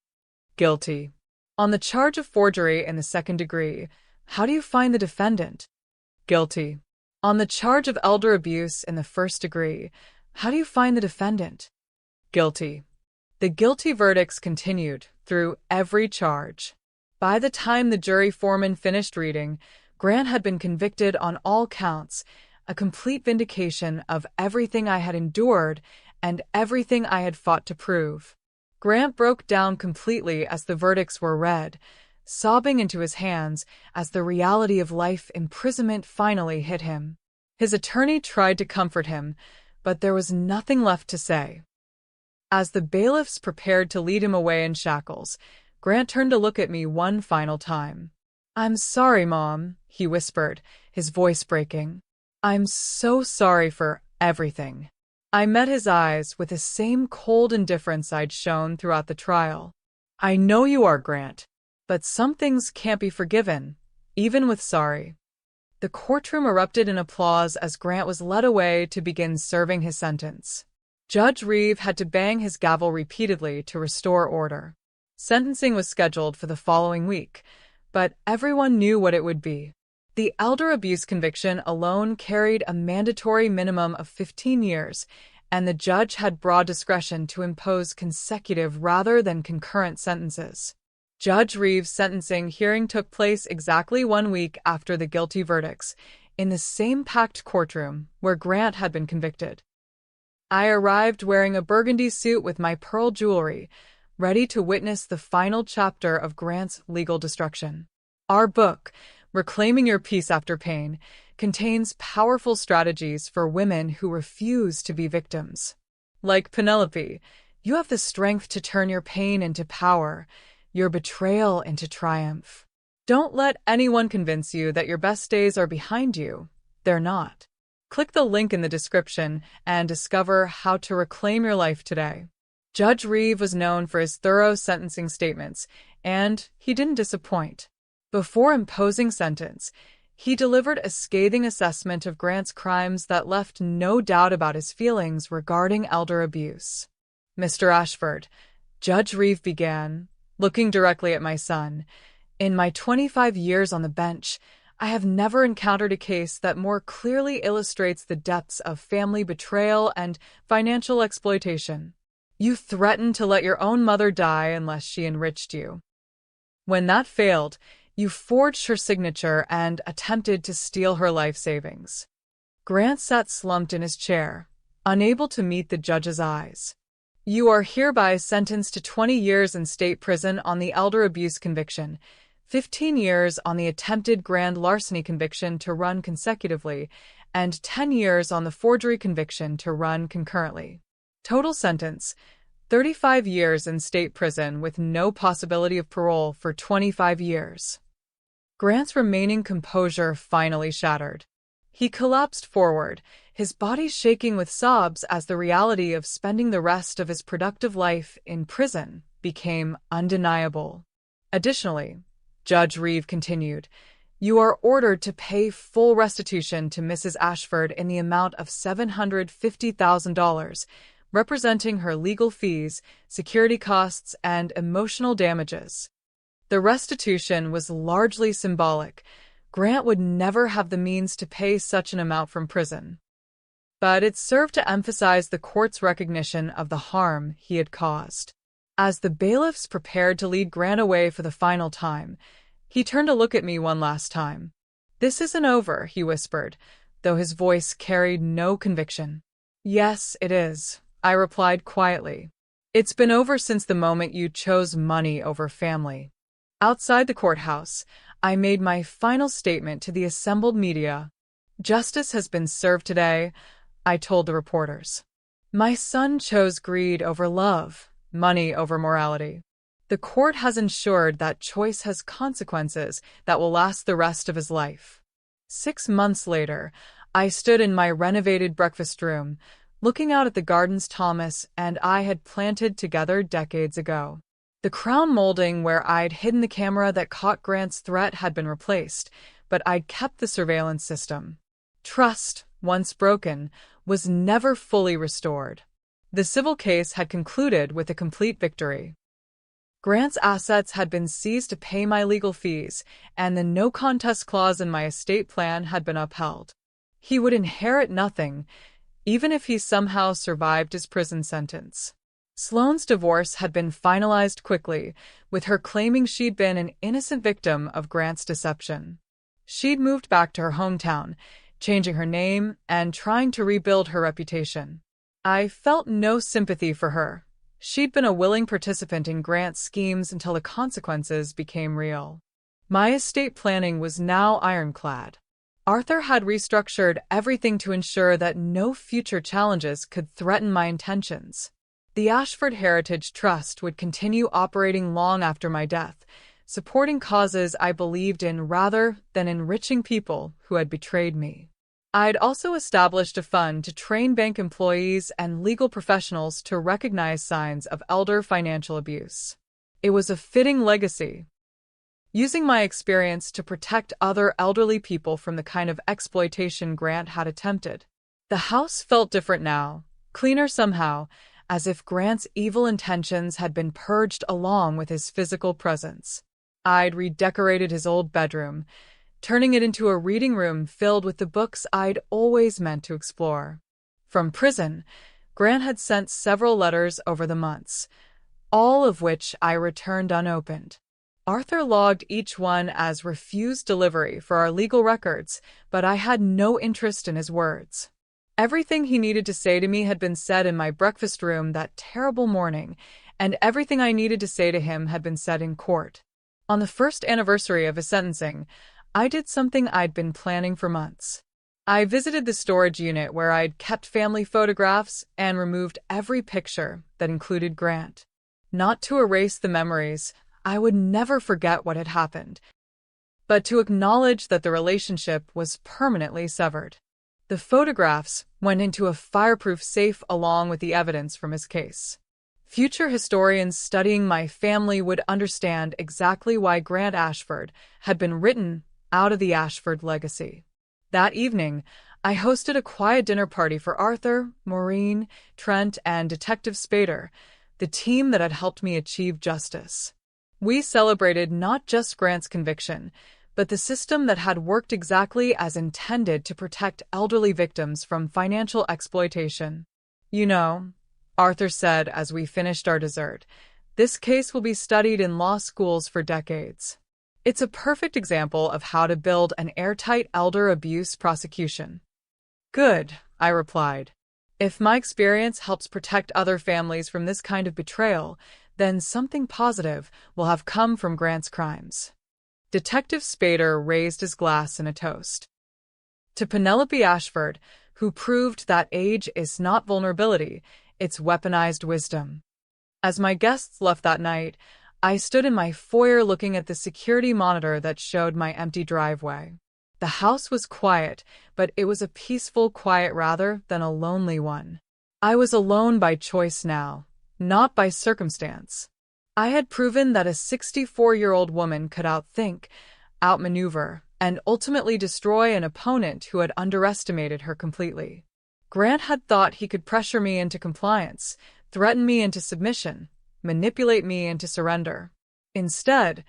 "Guilty." "On the charge of forgery in the second degree, how do you find the defendant?" "Guilty." "On the charge of elder abuse in the first degree, how do you find the defendant?" "Guilty." The guilty verdicts continued through every charge. By the time the jury foreman finished reading, Grant had been convicted on all counts, a complete vindication of everything I had endured and everything I had fought to prove. Grant broke down completely as the verdicts were read, sobbing into his hands as the reality of life imprisonment finally hit him. His attorney tried to comfort him, but there was nothing left to say. As the bailiffs prepared to lead him away in shackles, Grant turned to look at me one final time. "I'm sorry, Mom," he whispered, his voice breaking. "I'm so sorry for everything." I met his eyes with the same cold indifference I'd shown throughout the trial. "I know you are, Grant, but some things can't be forgiven, even with sorry." The courtroom erupted in applause as Grant was led away to begin serving his sentence. Judge Reeve had to bang his gavel repeatedly to restore order. Sentencing was scheduled for the following week, but everyone knew what it would be. The elder abuse conviction alone carried a mandatory minimum of 15 years, and the judge had broad discretion to impose consecutive rather than concurrent sentences. Judge Reeve's sentencing hearing took place exactly 1 week after the guilty verdicts, in the same packed courtroom where Grant had been convicted. I arrived wearing a burgundy suit with my pearl jewelry, ready to witness the final chapter of Grant's legal destruction. Our book, Reclaiming Your Peace After Pain, contains powerful strategies for women who refuse to be victims. Like Penelope, you have the strength to turn your pain into power, your betrayal into triumph. Don't let anyone convince you that your best days are behind you. They're not. Click the link in the description and discover how to reclaim your life today. Judge Reeve was known for his thorough sentencing statements, and he didn't disappoint. Before imposing sentence, he delivered a scathing assessment of Grant's crimes that left no doubt about his feelings regarding elder abuse. "Mr. Ashford," Judge Reeve began, looking directly at my son, "in my 25 years on the bench, I have never encountered a case that more clearly illustrates the depths of family betrayal and financial exploitation. You threatened to let your own mother die unless she enriched you. When that failed, you forged her signature and attempted to steal her life savings." Grant sat slumped in his chair, unable to meet the judge's eyes. "You are hereby sentenced to 20 years in state prison on the elder abuse conviction, 15 years on the attempted grand larceny conviction to run consecutively, and 10 years on the forgery conviction to run concurrently. Total sentence, 35 years in state prison with no possibility of parole for 25 years. Grant's remaining composure finally shattered. He collapsed forward, his body shaking with sobs as the reality of spending the rest of his productive life in prison became undeniable. Additionally, Judge Reeve continued, "You are ordered to pay full restitution to Mrs. Ashford in the amount of $750,000, representing her legal fees, security costs, and emotional damages." The restitution was largely symbolic. Grant would never have the means to pay such an amount from prison. But it served to emphasize the court's recognition of the harm he had caused. As the bailiffs prepared to lead Grant away for the final time, he turned to look at me one last time. "This isn't over," he whispered, though his voice carried no conviction. "Yes, it is," I replied quietly. "It's been over since the moment you chose money over family." Outside the courthouse, I made my final statement to the assembled media. "Justice has been served today," I told the reporters. "My son chose greed over love, money over morality. The court has ensured that choice has consequences that will last the rest of his life." 6 months later, I stood in my renovated breakfast room, looking out at the gardens Thomas and I had planted together decades ago. The crown molding where I'd hidden the camera that caught Grant's threat had been replaced, but I'd kept the surveillance system. Trust, once broken, was never fully restored. The civil case had concluded with a complete victory. Grant's assets had been seized to pay my legal fees, and the no-contest clause in my estate plan had been upheld. He would inherit nothing, even if he somehow survived his prison sentence. Sloane's divorce had been finalized quickly, with her claiming she'd been an innocent victim of Grant's deception. She'd moved back to her hometown, changing her name and trying to rebuild her reputation. I felt no sympathy for her. She'd been a willing participant in Grant's schemes until the consequences became real. My estate planning was now ironclad. Arthur had restructured everything to ensure that no future challenges could threaten my intentions. The Ashford Heritage Trust would continue operating long after my death, supporting causes I believed in rather than enriching people who had betrayed me. I'd also established a fund to train bank employees and legal professionals to recognize signs of elder financial abuse. It was a fitting legacy, using my experience to protect other elderly people from the kind of exploitation Grant had attempted. The house felt different now, cleaner somehow, as if Grant's evil intentions had been purged along with his physical presence. I'd redecorated his old bedroom, turning it into a reading room filled with the books I'd always meant to explore. From prison, Grant had sent several letters over the months, all of which I returned unopened. Arthur logged each one as refused delivery for our legal records, but I had no interest in his words. Everything he needed to say to me had been said in my breakfast room that terrible morning, and everything I needed to say to him had been said in court. On the first anniversary of his sentencing, I did something I'd been planning for months. I visited the storage unit where I'd kept family photographs and removed every picture that included Grant. Not to erase the memories, I would never forget what had happened, but to acknowledge that the relationship was permanently severed. The photographs went into a fireproof safe along with the evidence from his case. Future historians studying my family would understand exactly why Grant Ashford had been written out of the Ashford legacy. That evening, I hosted a quiet dinner party for Arthur, Maureen, Trent, and Detective Spader, the team that had helped me achieve justice. We celebrated not just Grant's conviction, but the system that had worked exactly as intended to protect elderly victims from financial exploitation. You know, Arthur said as we finished our dessert, this case will be studied in law schools for decades. It's a perfect example of how to build an airtight elder abuse prosecution. Good, I replied. If my experience helps protect other families from this kind of betrayal, then something positive will have come from Grant's crimes. Detective Spader raised his glass in a toast. To Penelope Ashford, who proved that age is not vulnerability, it's weaponized wisdom. As my guests left that night, I stood in my foyer looking at the security monitor that showed my empty driveway. The house was quiet, but it was a peaceful quiet rather than a lonely one. I was alone by choice now, not by circumstance. I had proven that a 64-year-old woman could outthink, outmaneuver, and ultimately destroy an opponent who had underestimated her completely. Grant had thought he could pressure me into compliance, threaten me into submission, manipulate me into surrender. Instead,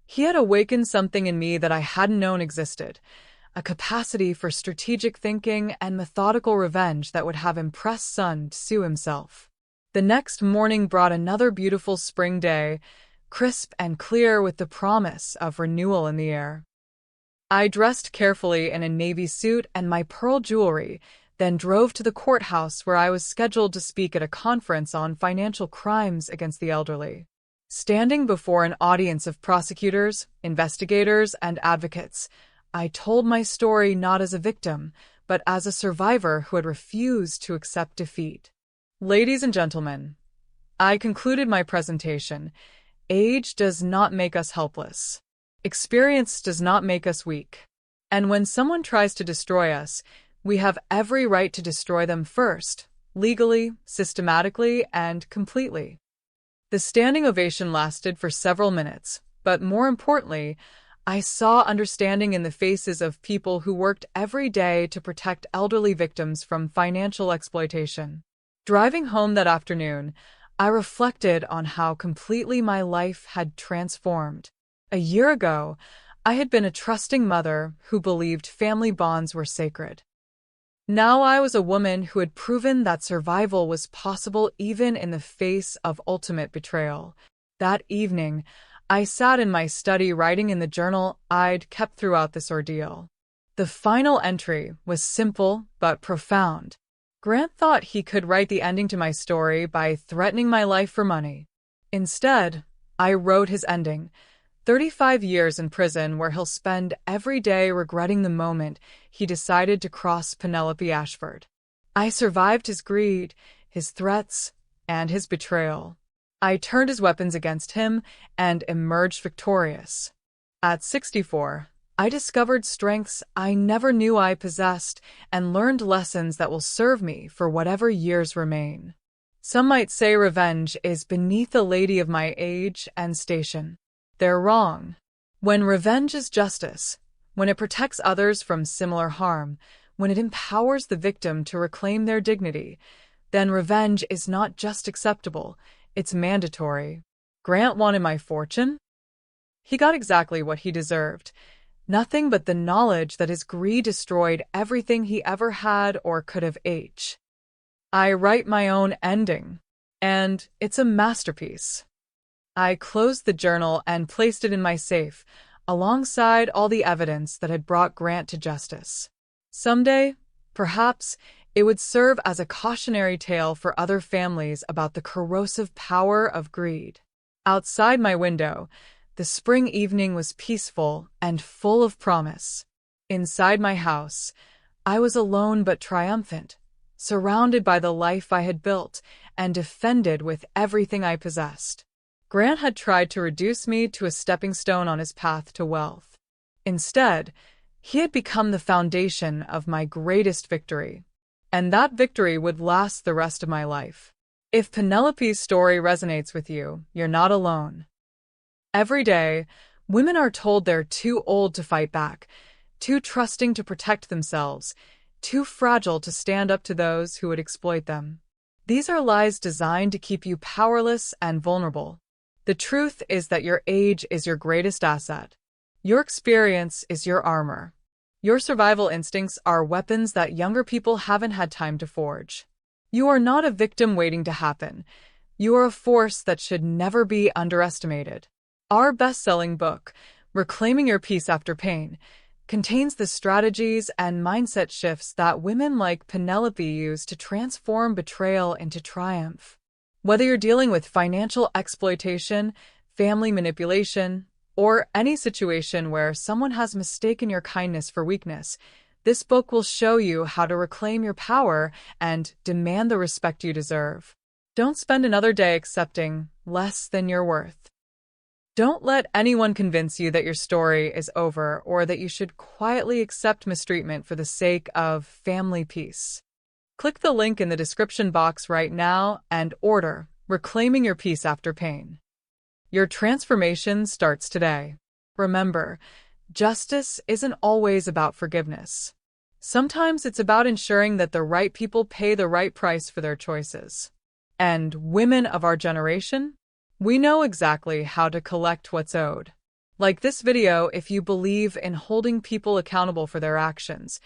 he had awakened something in me that I hadn't known existed, a capacity for strategic thinking and methodical revenge that would have impressed Sun to sue himself. The next morning brought another beautiful spring day, crisp and clear with the promise of renewal in the air. I dressed carefully in a navy suit and my pearl jewelry, then drove to the courthouse where I was scheduled to speak at a conference on financial crimes against the elderly. Standing before an audience of prosecutors, investigators, and advocates, I told my story not as a victim, but as a survivor who had refused to accept defeat. Ladies and gentlemen, I concluded my presentation. Age does not make us helpless. Experience does not make us weak. And when someone tries to destroy us, we have every right to destroy them first, legally, systematically, and completely. The standing ovation lasted for several minutes, but more importantly, I saw understanding in the faces of people who worked every day to protect elderly victims from financial exploitation. Driving home that afternoon, I reflected on how completely my life had transformed. A year ago, I had been a trusting mother who believed family bonds were sacred. Now I was a woman who had proven that survival was possible even in the face of ultimate betrayal. That evening, I sat in my study writing in the journal I'd kept throughout this ordeal. The final entry was simple but profound. Grant thought he could write the ending to my story by threatening my life for money. Instead, I wrote his ending, 35 years in prison where he'll spend every day regretting the moment he decided to cross Penelope Ashford. I survived his greed, his threats, and his betrayal. I turned his weapons against him and emerged victorious. At 64, I discovered strengths I never knew I possessed and learned lessons that will serve me for whatever years remain. Some might say revenge is beneath a lady of my age and station. They're wrong. When revenge is justice, when it protects others from similar harm, when it empowers the victim to reclaim their dignity, then revenge is not just acceptable, it's mandatory. Grant wanted my fortune? He got exactly what he deserved. Nothing but the knowledge that his greed destroyed everything he ever had or could have. I write my own ending, and it's a masterpiece. I closed the journal and placed it in my safe, alongside all the evidence that had brought Grant to justice. Someday, perhaps, it would serve as a cautionary tale for other families about the corrosive power of greed. Outside my window, the spring evening was peaceful and full of promise. Inside my house, I was alone but triumphant, surrounded by the life I had built and defended with everything I possessed. Grant had tried to reduce me to a stepping stone on his path to wealth. Instead, he had become the foundation of my greatest victory, and that victory would last the rest of my life. If Penelope's story resonates with you, you're not alone. Every day, women are told they're too old to fight back, too trusting to protect themselves, too fragile to stand up to those who would exploit them. These are lies designed to keep you powerless and vulnerable. The truth is that your age is your greatest asset. Your experience is your armor. Your survival instincts are weapons that younger people haven't had time to forge. You are not a victim waiting to happen. You are a force that should never be underestimated. Our best-selling book, Reclaiming Your Peace After Pain, contains the strategies and mindset shifts that women like Penelope use to transform betrayal into triumph. Whether you're dealing with financial exploitation, family manipulation, or any situation where someone has mistaken your kindness for weakness, this book will show you how to reclaim your power and demand the respect you deserve. Don't spend another day accepting less than your worth. Don't let anyone convince you that your story is over or that you should quietly accept mistreatment for the sake of family peace. Click the link in the description box right now and order Reclaiming Your Peace After Pain. Your transformation starts today. Remember, justice isn't always about forgiveness. Sometimes it's about ensuring that the right people pay the right price for their choices. And women of our generation, we know exactly how to collect what's owed. Like this video if you believe in holding people accountable for their actions,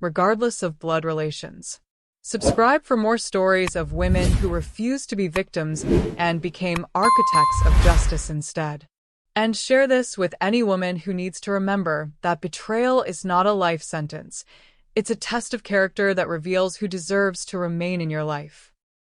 regardless of blood relations. Subscribe for more stories of women who refused to be victims and became architects of justice instead. And share this with any woman who needs to remember that betrayal is not a life sentence. It's a test of character that reveals who deserves to remain in your life.